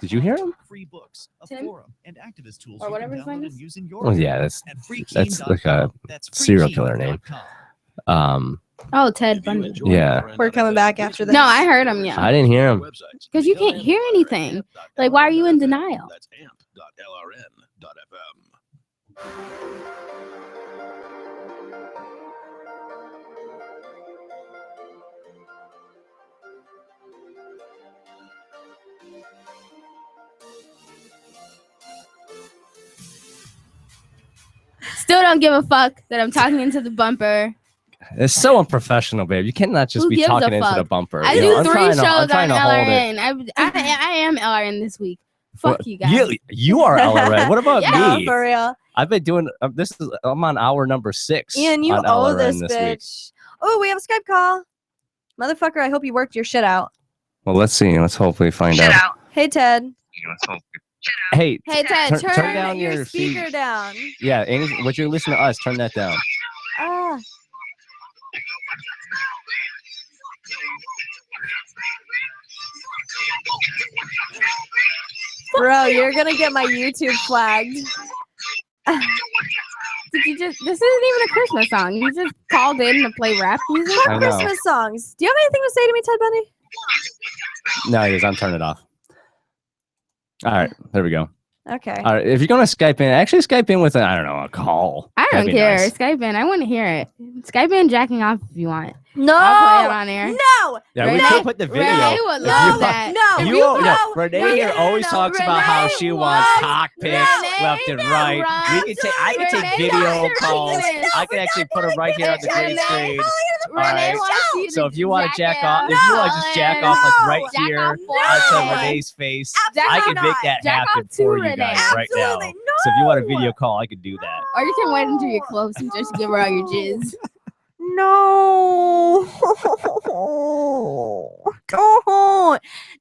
Did you hear him? free books, a Tim? forum, and activist tools Or you whatever can his name download is. and use in your Well, yeah, that's like a serial killer name. Oh, Ted Bundy. Yeah. We're coming back after this. No, I heard him. Yeah. I didn't hear him. Because you can't hear anything. Like, why are you in denial? That's amp.lrn.fm. Still don't give a fuck that I'm talking into the bumper. It's so unprofessional, babe. You cannot just Who be gives talking a into fuck? the bumper. I You do know, I'm 3 trying shows to- I'm on trying to hold it. LRN. I am LRN this week. Fuck you guys. You are LRN. What about Yeah, me? For real. I've been doing I'm on hour number 6. Ian, you on owe LRN this week. bitch. Oh, we have a Skype call. Motherfucker, I hope you worked your shit out. Well, let's see. Let's hopefully find out. Hey, Ted. Hey, Hey, Ted, turn down your speaker feed. down. Yeah, what you're listening to us, turn that down. Ah. Bro, you're gonna get my YouTube flagged. Did you just? This isn't even a Christmas song. You just called in to play rap music. I know. Christmas songs. Do you have anything to say to me, Ted Bundy? No, it is. I'm turning it off. All right, there we go. Okay. All right, if you're gonna Skype in, actually Skype in with a call. I That'd don't be care. nice. Skype in. I want to hear it. Skype in jacking off if you want. No. I'll play it on air. No. Yeah, we Renee- could put the video. Renee would If love you- that. No. If You, you no, go- Renee no, here no, always no, talks about how Renee she wants wants- cockpits Renee left and right. We can take, I can take Renee video wants your calls. penis. I can actually put them right here on the green screen. All Renee right. wants you So to if you want to jack it off, if you want to just jack off like right Jack here off for onto Renee. Renee's face, Jack I off can make not. that Jack happen off to for you Renee. guys right now. Absolutely So if you want a video call, I could do that. Or you can wait until you're close and just give her all your jizz. No.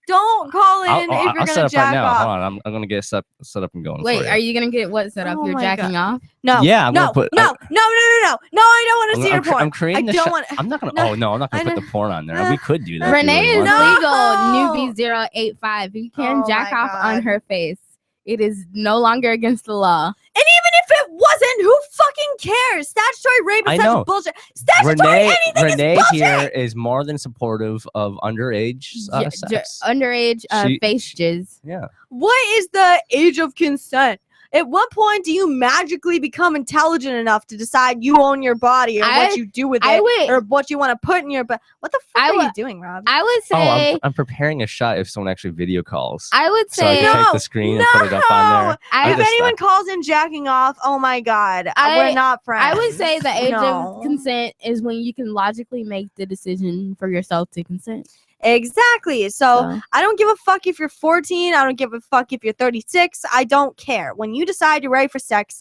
Don't call in if you're I'll gonna set up jack right now. off. Hold on, I'm gonna get set up and going. Wait, for you. are you gonna get what set up? Oh You're my jacking God. off? No. Yeah, I'm no. gonna put- No. No. I don't want to see your porn. I'm creating I the don't shot. want. I'm not gonna. No. Oh no, I'm not gonna put the porn on there. We could do that. if you Renee really is want. legal. No. Newbie 085. You can Oh jack my off God. on her face. It is no longer against the law. And even if it wasn't, who fucking cares? Statutory rape I is such know. bullshit. Statutory anything Renee is bullshit. here is more than supportive of underage sex. Underage She- face jizz. Yeah. What is the age of consent? At what point do you magically become intelligent enough to decide you own your body or what you do with I it would- or what you want to put in your butt? What the fuck are you doing, Rob? I would Oh, say. I'm preparing a shot if someone actually video calls. I would So I say. can take the screen and put it up on there. If anyone calls in jacking off, oh my god, we're not friends. I would say the age No. of consent is when you can logically make the decision for yourself to consent. Exactly. So I don't give a fuck if you're 14. I don't give a fuck if you're 36. I don't care. When you decide you're ready for sex,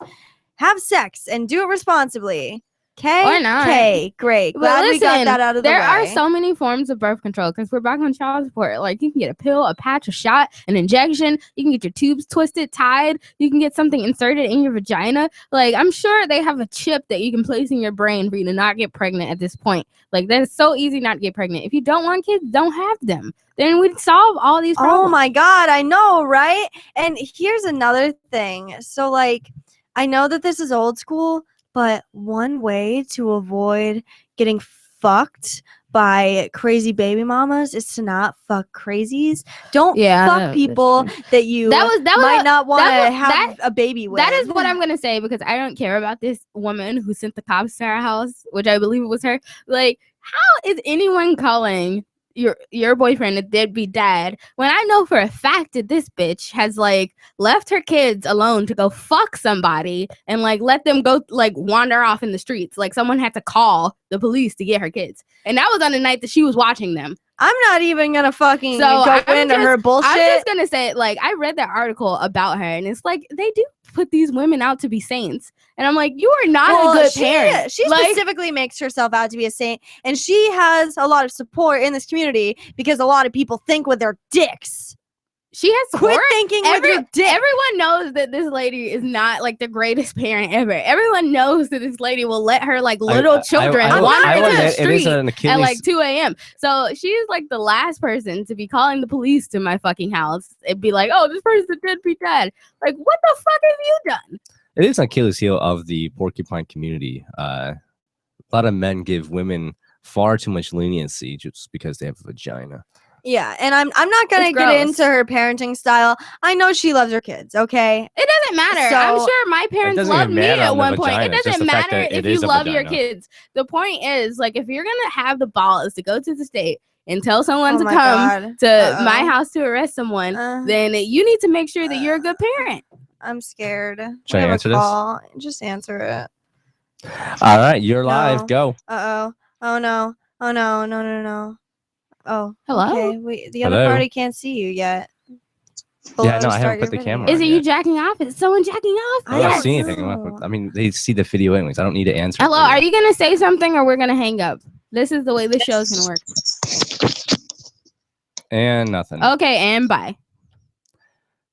have sex and do it responsibly. Okay? Or not. Okay, great. But Glad we got listen, that out of the way. there are so many forms of birth control because we're back on child support. Like you can get a pill, a patch, a shot, an injection. You can get your tubes twisted, tied. You can get something inserted in your vagina. Like I'm sure they have a chip that you can place in your brain for you to not get pregnant at this point. Like that is so easy not to get pregnant. If you don't want kids, don't have them. Then we'd solve all these problems. Oh my god, I know, right? And here's another thing. So like I know that this is old school, but one way to avoid getting fucked by crazy baby mamas is to not fuck crazies. Don't fuck people that you might not want to have a baby with. That is what I'm gonna say because I don't care about this woman who sent the cops to our house, which I believe it was her. Like, how is anyone calling your boyfriend a deadbeat dad when I know for a fact that this bitch has like left her kids alone to go fuck somebody and like let them go like wander off in the streets? Like someone had to call the police to get her kids, and that was on the night that she was watching them. I'm not even gonna fucking go I'm into her bullshit. I'm just gonna say, like, I read that article about her, and it's like they do put these women out to be saints, and I'm like, you are not a good parent. She Like, specifically makes herself out to be a saint, and she has a lot of support in this community because a lot of people think with their dicks. She has Quit support. thinking with your dick. Everyone knows that this lady is not like the greatest parent ever. Everyone knows that this lady will let her like little children wander into the street at like 2 a.m. So she's like the last person to be calling the police to my fucking house. It'd be like, oh, this person's a deadbeat dad. Like, what the fuck have you done? It is an Achilles heel of the porcupine community. A lot of men give women far too much leniency just because they have a vagina. Yeah, and I'm not gonna It's get gross. into her parenting style. I know she loves her kids. Okay, It doesn't matter. I'm So- sure my parents doesn't loved even me matter at on the one point. vagina, It just doesn't the fact matter that if it you is a love your vagina. kids. The point is, like, if you're gonna have the balls to go to the state and tell someone Oh to my come God. to Uh-oh. my house to arrest someone, then you need to make sure that you're a good parent. I'm scared. Should I We have a answer this? call. Just answer it. All right, you're live. No. Go. Uh-oh. Oh no. Oh no. No, no, no. Oh. Hello? Okay. The other Hello? party can't see you yet. Yeah, no, I Start haven't your put the video. camera Is on it you yet. jacking off? Is someone jacking off? I don't see anything. I mean, they see the video anyways. I don't need to answer. Hello, it. are you gonna say something or we're gonna hang up? This is the way the show's gonna work. And nothing. Okay, and bye.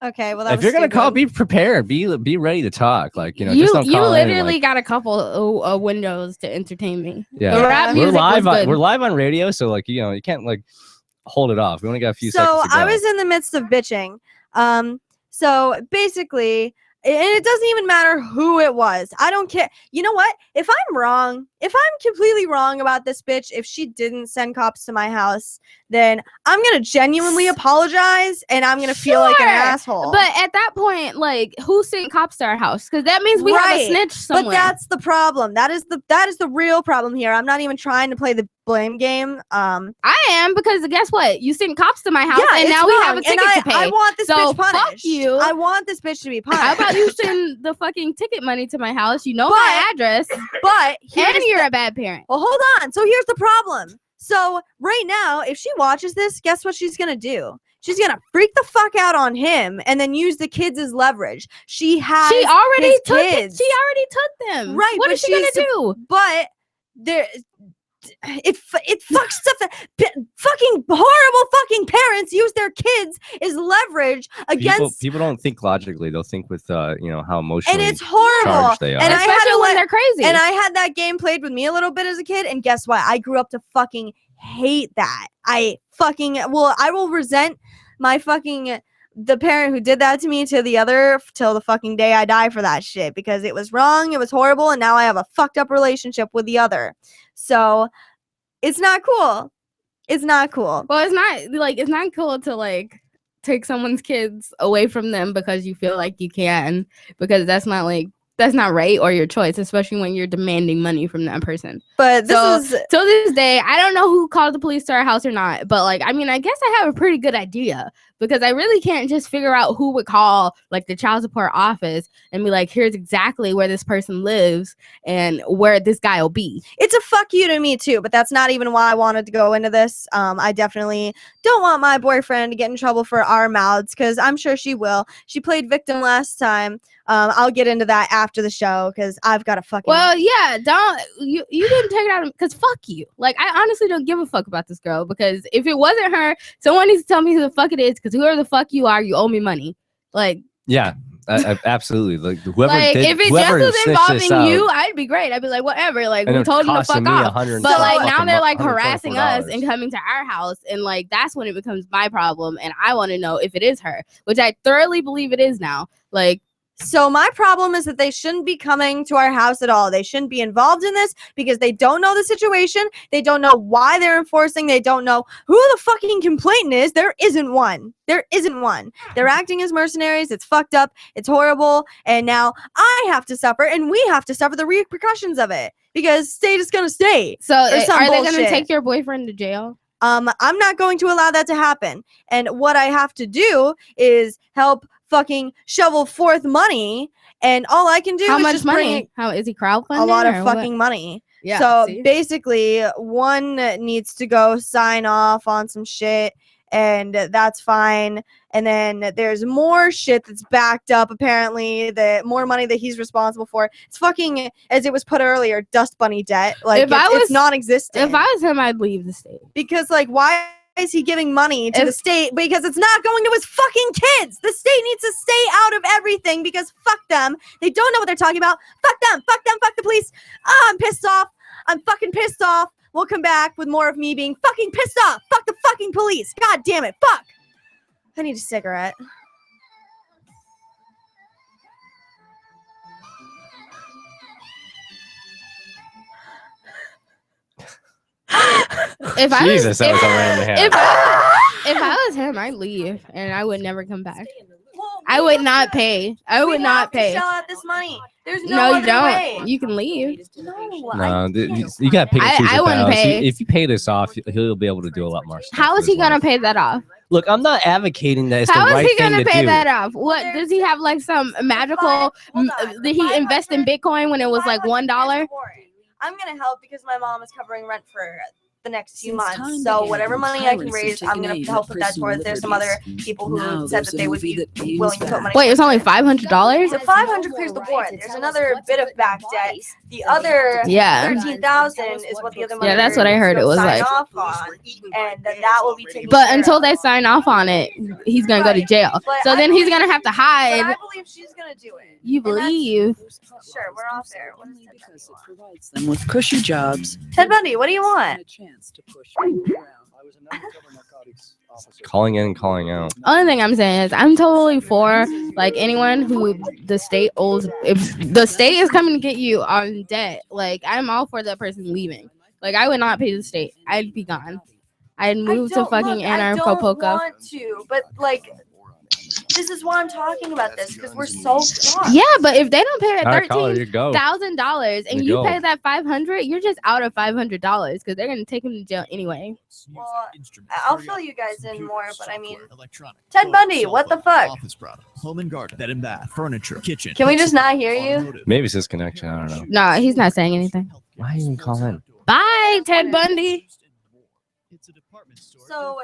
Okay, well that If was you're gonna call, stupid. be prepared. Be ready to talk. Like just You don't call in, literally like- got a couple of windows to entertain me. Yeah, The rap we're music live. was good. We're live on radio, so like you can't like hold it off. We only got a few So seconds to go. I was in the midst of bitching. So basically, and it doesn't even matter who it was. I don't care. You know what? If I'm wrong, if I'm completely wrong about this bitch, if she didn't send cops to my house, then I'm gonna genuinely apologize and I'm gonna feel like an Sure, asshole. But at that point, like, who sent cops to our house? Because that means we have a snitch somewhere. But that's the problem. That is the real problem here. I'm not even trying to play the blame game. I am, because guess what? You sent cops to my house, Yeah, and it's now we have a wrong, ticket and to pay. I want this so bitch punished. Fuck you. I want this bitch to be punished. How about you send the fucking ticket money to my house? You know But- my address, But and here's you're a bad parent. Well, hold on. So here's the problem. So right now, if she watches this, guess what she's gonna do? She's gonna freak the fuck out on him and then use the kids as leverage. She already his took kids. She already took them. Right. What but is she gonna she's- do? But there. It fucks stuff. Fucking horrible fucking parents use their kids as leverage against. People don't think logically. They'll think with how emotionally And it's horrible. charged they are. And I had Especially to when they're crazy. And I had that game played with me a little bit as a kid. And guess what? I grew up to fucking hate that. I will resent my fucking the parent who did that to me till the fucking day I die for that shit, because it was wrong, it was horrible, and now I have a fucked up relationship with the other. So it's not cool. It's not cool. Well, it's not cool to like take someone's kids away from them because you feel like you can, because that's not right or your choice, especially when you're demanding money from that person. But this is till this day, I don't know who called the police to our house or not, but like, I mean, I guess I have a pretty good idea, because I really can't just figure out who would call like the child support office and be like, here's exactly where this person lives and where this guy will be. It's a fuck you to me too, but that's not even why I wanted to go into this. I definitely don't want my boyfriend to get in trouble for our mouths, because I'm sure she will. She played victim last time. I'll get into that after the show, because I've got a fucking. Well, yeah, you didn't take it out because fuck you. Like, I honestly don't give a fuck about this girl, because if it wasn't her, someone needs to tell me who the fuck it is, because whoever the fuck you are, you owe me money. Like, Yeah, absolutely. Like whoever like did, if it whoever just was snitched this involving you, out, I'd be great. I'd be like, whatever. Like, and we it told him to costing fuck me off. $100 But like now fucking they're like harassing us $124. and coming to our house, and like that's when it becomes my problem, and I want to know if it is her, which I thoroughly believe it is now. Like. So my problem is that they shouldn't be coming to our house at all. They shouldn't be involved in this, because they don't know the situation. They don't know why they're enforcing. They don't know who the fucking complainant is. There isn't one. There isn't one. They're acting as mercenaries. It's fucked up. It's horrible. And now I have to suffer, and we have to suffer the repercussions of it, because state is going to stay. So or some are they going to bullshit. take your boyfriend to jail? I'm not going to allow that to happen. And what I have to do is help fucking shovel forth money, and all I can do How is much just money? bring How is he crowdfunding? a lot of or what? fucking money. Yeah, So see? basically, one needs to go sign off on some shit, and that's fine. And then there's more shit that's backed up, apparently, the more money that he's responsible for. It's fucking, as it was put earlier, dust bunny debt. Like, it's non-existent. If I was him, I'd leave the state. Because, like, why is he giving money to the state? Because it's not going to his fucking kids. The state needs to stay out of everything, because fuck them. They don't know what they're talking about. Fuck them. Fuck them. Fuck the police. I'm pissed off. I'm fucking pissed off. We'll come back with more of me being fucking pissed off. Fuck the fucking police. God damn it. Fuck. I need a cigarette. If I Jesus, was, that was a random hand. if I was him, I'd leave and I would never come back. I would not pay. I would not pay. Shell out this money. There's no, No, you other don't. way. You can leave. No, you gotta pick and choose I your wouldn't battles. pay. If you pay this off, he'll be able to do a lot more stuff. How with is he his gonna life. pay that off? Look, I'm not advocating that it's How the is right he thing gonna to pay do. that off? What does he have like some magical? Did he invest in Bitcoin when it was like $1? I'm gonna help because my mom is covering rent for the next few Since time months. So began, whatever money I can tyrants have raise, I'm taken gonna aim help at put that personal towards. There's some other liberties. people Now who said there's that a they would movie be that aims willing to put back. money. Wait, it's only $500. $500. So 500 clears the board. There's another bit of back debt. The other Yeah. 13,000 is what the other money. Yeah, that's what I heard it was sign like. off on, and then that will be taken. But care until of. they sign off on it, he's gonna go to jail. But So I then he's believe- gonna have to But hide. I believe she's gonna do it. You believe? Sure, we're off there. What is Ted Bundy want? Them with cushy jobs. Ted Bundy, what do you want? Calling in, calling out. Only thing I'm saying is I'm totally for like anyone who the state owes. If the state is coming to get you on debt, like I'm all for that person leaving. Like I would not pay the state. I'd be gone. I'd move to fucking I don't Anarchapulco. want to, but like, this is why I'm talking about this because we're so fucked. Yeah, but if they don't pay that All right, caller, you go. $13,000 and You you go. pay that $500, you're just out of $500 because they're gonna take him to jail anyway. Well, I'll fill you guys in more, but I mean, Ted Bundy, what the fuck? Office product, home and garden, bed and bath, furniture, kitchen. Can we just not hear you? Maybe it's his connection. I don't know. No, he's not saying anything. Why even call in? Bye, Ted Bundy. So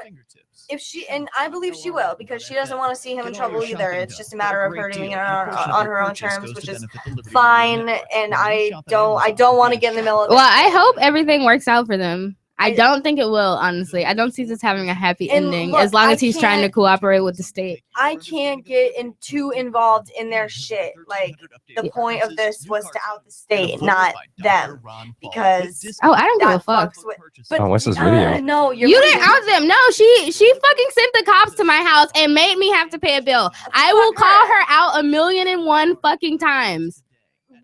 if she, and I believe she will, because she doesn't want to see him in trouble either. It's just a matter of her doing it on her own terms, which is fine. And I don't want to get in the middle of it. Well, I hope everything works out for them. I don't think it will, honestly. I don't see this having a happy And ending look, as long I as he's trying to can't- cooperate with the state. I can't get too involved in their shit. Like, the point of this was to out the state, not them. Because Oh, I don't give a that fuck. fucks with. But Oh, what's this video? no, You didn't out them. No, she fucking sent the cops to my house and made me have to pay a bill. I will call her out 1,000,001 fucking times.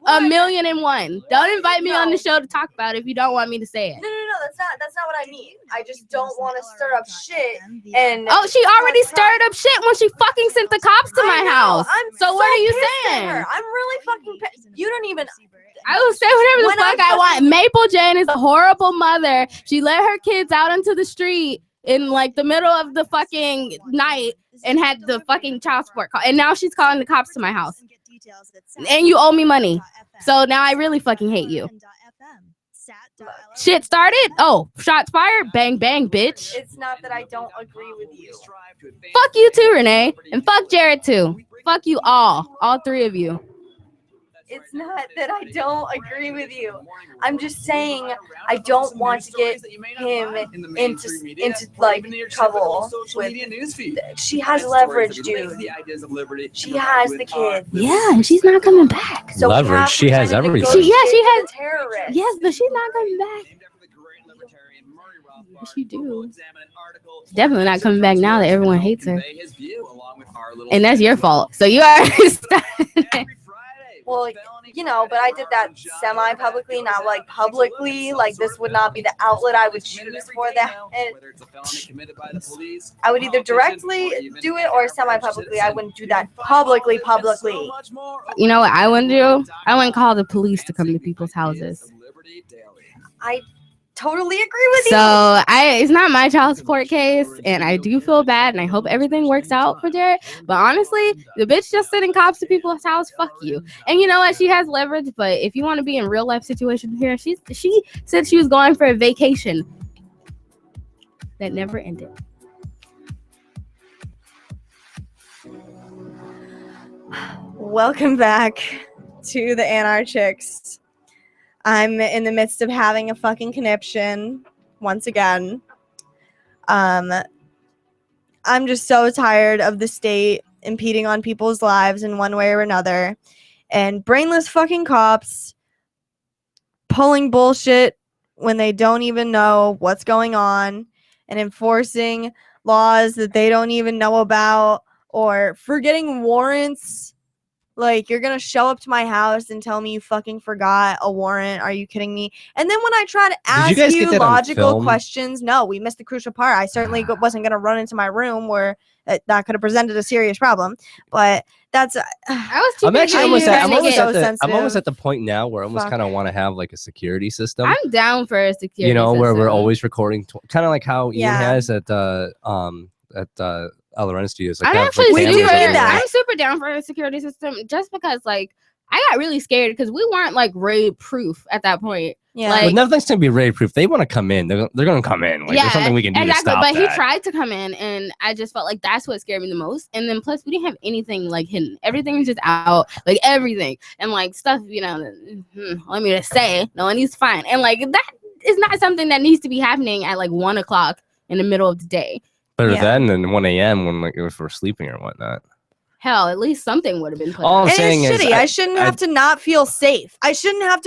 1,000,001. Don't invite me on the show to talk about it if you don't want me to say it. No, that's not what I mean. I just don't want to stir up shit. And Oh, she already stirred up shit when she fucking sent the cops to my house. So what are you pissed at saying? her. I'm really fucking pissed. You don't even. I will say whatever the When fuck I want. Maple Jane is a horrible mother. She let her kids out into the street in like the middle of the fucking night and had the fucking child support call. And now she's calling the cops to my house. And you owe me money. So now I really fucking hate you. Shit started? Oh, shots fired? Bang, bang, bitch. It's not that I don't agree with you. Fuck you too, Renee. And fuck Jared too. Fuck you all three of you. It's not that I don't agree with you. I'm just saying I don't want to get him into like trouble with. She has leverage, dude. She has the kid. Yeah, and she's not coming back. So we Leverage. have She to has kind of everything. negotiate She has with the terrorists. Yes, but she's not coming back. Yes, you do. Definitely not coming back now that everyone hates her. And that's your fault. So you already started. Well, you know, but I did that semi-publicly, not like publicly. Like this would not be the outlet I would choose for that. And I would either directly do it or semi-publicly. I wouldn't do that publicly. You know what I wouldn't do? I wouldn't call the police to come to people's houses. I totally agree with So it's not my child support case, and I do feel bad, and I hope everything works out for Jared. But honestly, the bitch just sending cops to people's house, fuck you. And you know what? She has leverage, but if you want to be in real life situations here, she said she was going for a vacation that never ended. Welcome back to the Anarchics. I'm in the midst of having a fucking conniption once again. I'm just so tired of the state impeding on people's lives in one way or another, and brainless fucking cops pulling bullshit when they don't even know what's going on and enforcing laws that they don't even know about, or forgetting warrants Like, you're gonna show up to my house and tell me you fucking forgot a warrant? Are you kidding me? And then when I try to ask guys you get that on logical film? questions, no, we missed the crucial part. I certainly wasn't gonna run into my room where that could have presented a serious problem. But that's I was too I'm actually almost at, sensitive. I'm almost at the point now where I almost Fuck. kind of want to have like a security system. I'm down for a security. You know, where we're system. always recording, kind of like how Ian Yeah. has at Alorena Studios. Like, I'm have, actually like, super, cameras everywhere. I'm super down for a security system just because like I got really scared because we weren't like raid proof at that point. Yeah. Like, But nothing's gonna be raid proof. They want to come in. They're going to come in. Like, there's something we can do to exactly. stop But that. he tried to come in, and I just felt like that's what scared me the most. And then plus, we didn't have anything like hidden. Everything was just out, like everything, and like stuff. You know, let me just say, no one needs to find, and like that is not something that needs to be happening at like 1 o'clock in the middle of the day. Better then than 1 a.m. when like if we're sleeping or whatnot. Hell, at least something would have been put. All I'm And saying it's is, shitty. I shouldn't have to not feel safe. We shouldn't have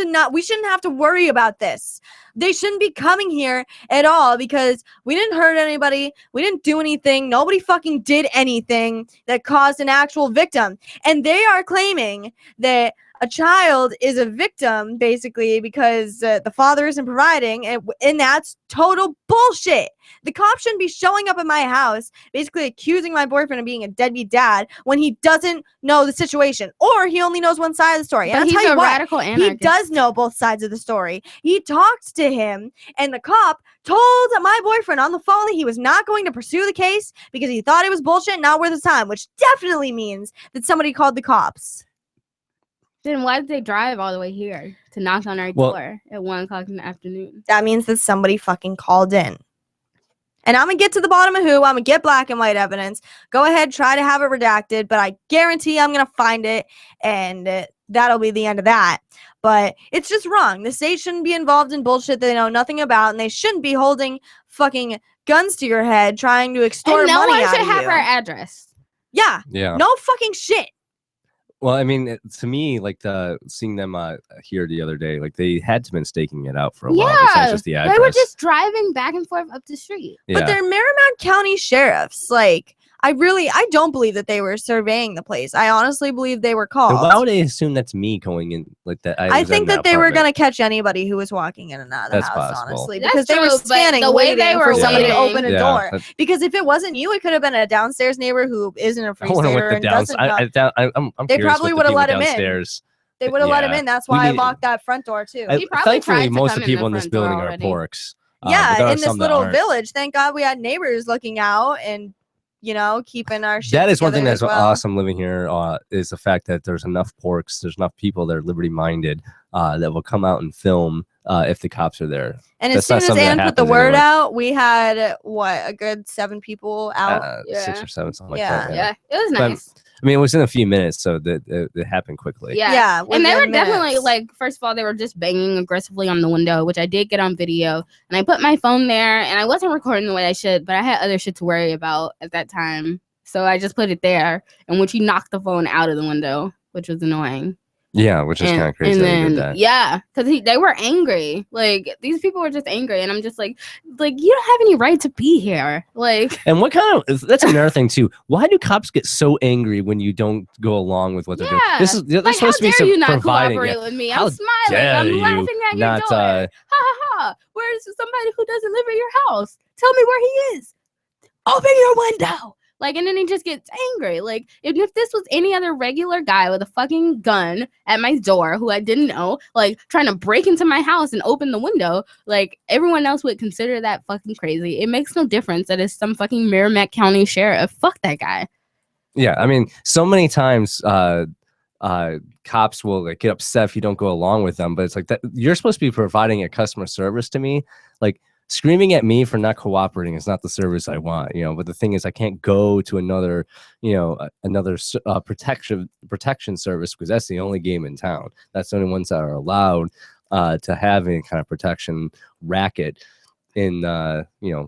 to worry about this. They shouldn't be coming here at all because we didn't hurt anybody. We didn't do anything. Nobody fucking did anything that caused an actual victim. And they are claiming that a child is a victim basically because the father isn't providing, and that's total bullshit. The cop shouldn't be showing up at my house basically accusing my boyfriend of being a deadbeat dad when he doesn't know the situation, or he only knows one side of the story. And But I'll tell he's you a what, radical he anarchist. does know both sides of the story. He talked to him, and the cop told my boyfriend on the phone that he was not going to pursue the case because he thought it was bullshit, not worth his time, which definitely means that somebody called the cops. Then why did they drive all the way here to knock on our door at 1 o'clock in the afternoon? That means that somebody fucking called in. And I'm going to get to the bottom of who. I'm going to get black and white evidence. Go ahead, try to have it redacted, but I guarantee I'm going to find it, and that'll be the end of that. But it's just wrong. The state shouldn't be involved in bullshit they know nothing about, and they shouldn't be holding fucking guns to your head trying to extort And no money one out should of have you. our address. Yeah. Yeah. No fucking shit. Well, I mean, to me, like seeing them here the other day, like they had to been staking it out for a while. Besides just the address. They were just driving back and forth up the street. Yeah. But they're Merrimack County sheriffs. Like, I don't believe that they were surveying the place. I honestly believe they were called. Then why would they assume that's me going in like that? I think that they were going to catch anybody who was walking in and out of the That's house, possible. honestly. That's Because they were true, but standing the way waiting they for were somebody to waiting- open a Yeah, door. that- Because if it wasn't you, it could have been a downstairs neighbor who isn't a free I wonder what stater the and downs. doesn't know. I'm They curious probably what the would've let people him in. downstairs. They would have let him Yeah. in. That's We why I need- locked that front door, too. He probably Thankfully, tried to most come of the people in in the this front door building are already. porks. Yeah, but there are in this some that little aren't. village, thank God we had neighbors looking out and, keeping our shit That is one thing together that's as well. awesome living here is the fact that there's enough porks, there's enough people that are liberty minded that will come out and film if the cops are there. And That's as soon not as something that Ann put the happens word anywhere. out, we had a good 7 people out. 6 or 7, something like Yeah. that. Yeah, it was But, nice. I mean, it was in a few minutes, so it happened quickly. Yeah. And they were within definitely minutes. like, first of all, they were just banging aggressively on the window, which I did get on video. And I put my phone there, and I wasn't recording the way I should, but I had other shit to worry about at that time. So I just put it there, in which he knocked the phone out of the window, which was annoying. Yeah, which is kind of crazy And that he then, did that. yeah, because they were angry. Like, these people were just angry, and I'm just like, you don't have any right to be here. Like, And what kind of that's another thing too. Why do cops get so angry when you don't go along with what they're doing? yeah. This is they're like, how supposed to be dare you not providing. cooperate Yeah. with me? How I'm smiling. dare I'm you laughing at your not, door. Ha ha ha. Where's somebody who doesn't live at your house? Tell me where he is. Open your window. Like, and then he just gets angry. Like, if this was any other regular guy with a fucking gun at my door who I didn't know, like, trying to break into my house and open the window, like, everyone else would consider that fucking crazy. It makes no difference that it's some fucking Merrimack County sheriff. Fuck that guy. Yeah, I mean, so many times cops will like get upset if you don't go along with them, but it's like that you're supposed to be providing a customer service to me. Like, screaming at me for not cooperating is not the service I want, but the thing is I can't go to another protection service because that's the only game in town. That's the only ones that are allowed to have any kind of protection racket in the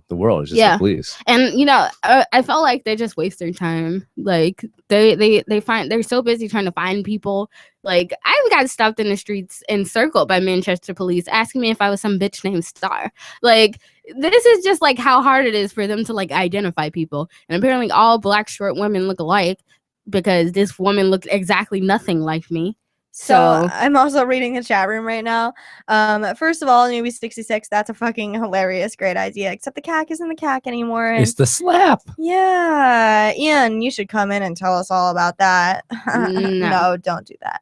world. It's just the police. And I felt like they just waste their time. Like they're so busy trying to find people. Like, I got stopped in the streets and circled by Manchester police asking me if I was some bitch named Star. Like, this is just like how hard it is for them to like identify people. And apparently all black short women look alike. because this woman looked exactly nothing like me. So I'm also reading the chat room right now. First of all, newbie 66, that's a fucking hilarious, great idea. Except the CAC isn't the CAC anymore. And It's the slap. yeah, Ian, you should come in and tell us all about that. No, don't do that.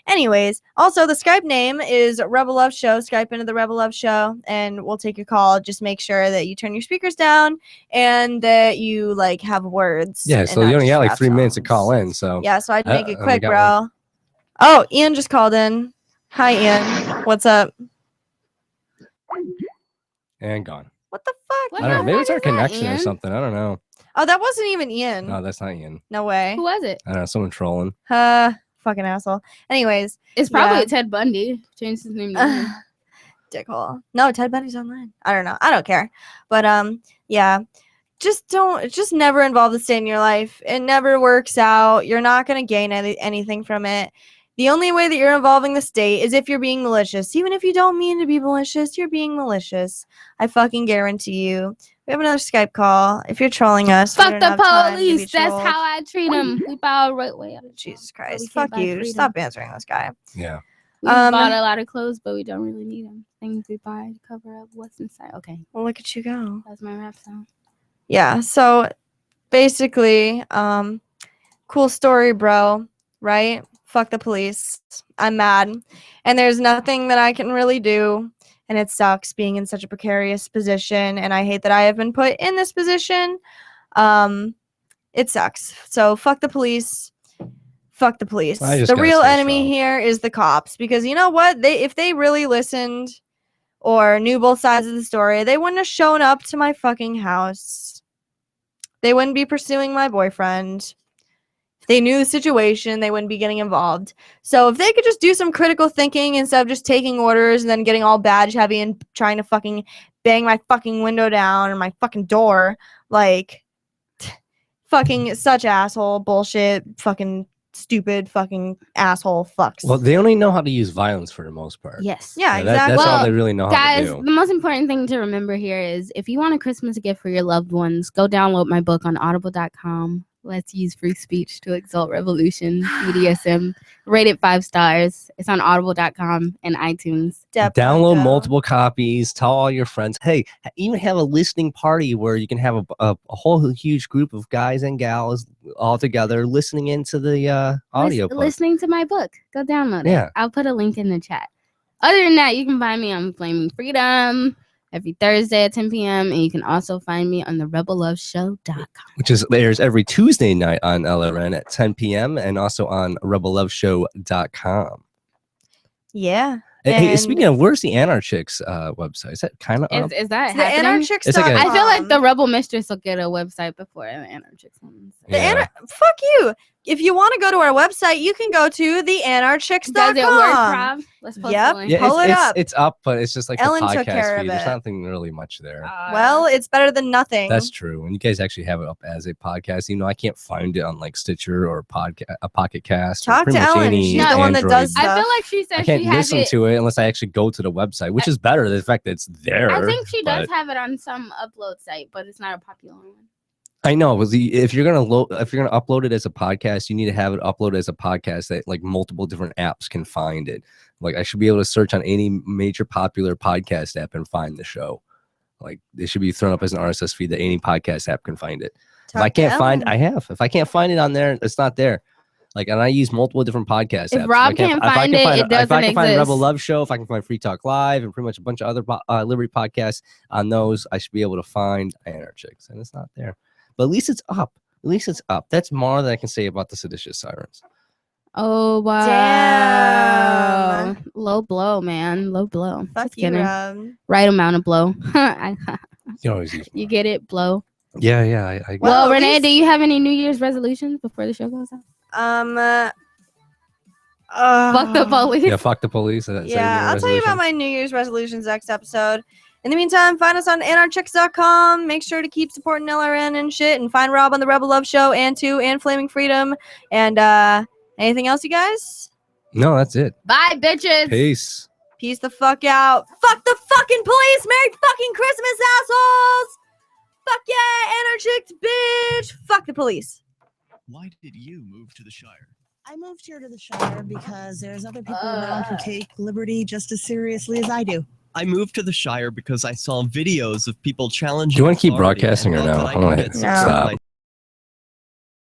Anyways, also the Skype name is Rebel Love Show. Skype into the Rebel Love Show, and we'll take your call. Just make sure that you turn your speakers down and that you like have words. Yeah, and so not you only just got like rap 3 minutes to songs. call in. So Yeah, so I'd make it we quick, got bro. one. Oh, Ian just called in. Hi, Ian. What's up? And gone. What the fuck? I don't know. Maybe it's our connection or Ian? something. I don't know. Oh, that wasn't even Ian. No, that's not Ian. No way. Who was it? I don't know. Someone trolling. Fucking asshole. Anyways, It's probably yeah. Ted Bundy. Changed his name. to Ian. Dickhole. No, Ted Bundy's online. I don't know. I don't care. But yeah. Just never involve the state in your life. It never works out. You're not gonna gain anything from it. The only way that you're involving the state is if you're being malicious. Even if you don't mean to be malicious, you're being malicious. I fucking guarantee you. We have another Skype call. If you're trolling us, we Fuck don't the have time to be police. That's trolled. how I treat them. We bow right way up. Jesus Christ. we can't Fuck buy you. freedom. Stop answering this guy. Yeah. We bought a lot of clothes, but we don't really need them. Things we buy to cover up what's inside. Okay. Well, look at you go. That's my rap song. Yeah, so basically, cool story, bro, right? Fuck the police. I'm mad. And there's nothing that I can really do. And it sucks being in such a precarious position. And I hate that I have been put in this position. It sucks. So fuck the police. Fuck the police. I just The gotta real stay enemy strong. here is the cops. Because you know what? If they really listened or knew both sides of the story, they wouldn't have shown up to my fucking house. They wouldn't be pursuing my boyfriend. If they knew the situation, they wouldn't be getting involved. So if they could just do some critical thinking instead of just taking orders and then getting all badge heavy and trying to fucking bang my fucking window down or my fucking door, like, fucking such asshole bullshit, fucking stupid fucking asshole fucks. Well, they only know how to use violence for the most part. Yes. Yeah, That's exactly. all they really know how Guys, to do. the most important thing to remember here is if you want a Christmas gift for your loved ones, go download my book on audible.com. Let's use free speech to exalt revolution. BDSM. Rated 5 stars. It's on audible.com and iTunes. Download multiple copies. Tell all your friends. Hey, even have a listening party where you can have a whole huge group of guys and gals all together listening into the audio. book. Listening to my book. Go download Yeah. it. I'll put a link in the chat. Other than that, you can find me on Flaming Freedom every Thursday at 10 p.m. And you can also find me on the rebelloveshow.com. Which airs every Tuesday night on LRN at 10 p.m. and also on rebelloveshow.com. Yeah. Hey, speaking of, where's the Anarchics website? Is that kind of up? Is that The happening? Anarchics. It's like a- I feel like the Rebel Mistress will get a website before the Anarchics one. Yeah. Fuck you. If you want to go to our website, you can go to theanarchics.com. Does it work, Rob? Let's post Yep. the link. Yeah, Pull it up. it's up, but it's just like Ellen the took care podcast of feed. There's it. nothing really much there. Well, it's better than nothing. That's true. And you guys actually have it up as a podcast. You know, I can't find it on like Stitcher or a Pocket Cast. or Talk pretty to much Ellen. any She's the one that Android. does I stuff. feel like she I said can't she has listen it. to it unless I actually go to the website, which is better. The fact that it's there. I think she does but- have it on some upload site, but it's not a popular one. I know, but if you're gonna upload it as a podcast, you need to have it uploaded as a podcast that like multiple different apps can find it. Like I should be able to search on any major popular podcast app and find the show. Like it should be thrown up as an RSS feed that any podcast app can find it. If I can't find, If I can't find it on there, it's not there. Like, and I use multiple different podcast apps. If Rob can't find it, it if I doesn't can find Rebel exist. Love Show, if I can find Free Talk Live, and pretty much a bunch of other Liberty podcasts on those, I should be able to find Anarchics, and it's not there. But at least it's up. At least it's up. That's more than I can say about the Seditious Sirens. Oh wow! Damn. Low blow, man. Low blow. Fuck Just you, kidding. Rob. Right amount of blow. You always use. You get it? Blow. Yeah. I Well, at Renee, least- do you have any New Year's resolutions before the show goes out? Fuck the police. Yeah, fuck the police. Is that your Yeah, I'll tell you about resolution? my New Year's resolutions next episode. In the meantime, find us on anarchics.com. Make sure to keep supporting LRN and shit, and find Rob on the Rebel Love Show and Flaming Freedom. And anything else, you guys? No, that's it. Bye, bitches. Peace. Peace the fuck out. Fuck the fucking police. Merry fucking Christmas, assholes. Fuck yeah, Anarchics, bitch. Fuck the police. Why did you move to the Shire? I moved here to the Shire because there's other people around who take liberty just as seriously as I do. I moved to the Shire because I saw videos of people challenging. Do you want to keep authority and broadcasting or thought no? that I want to could hit get stop.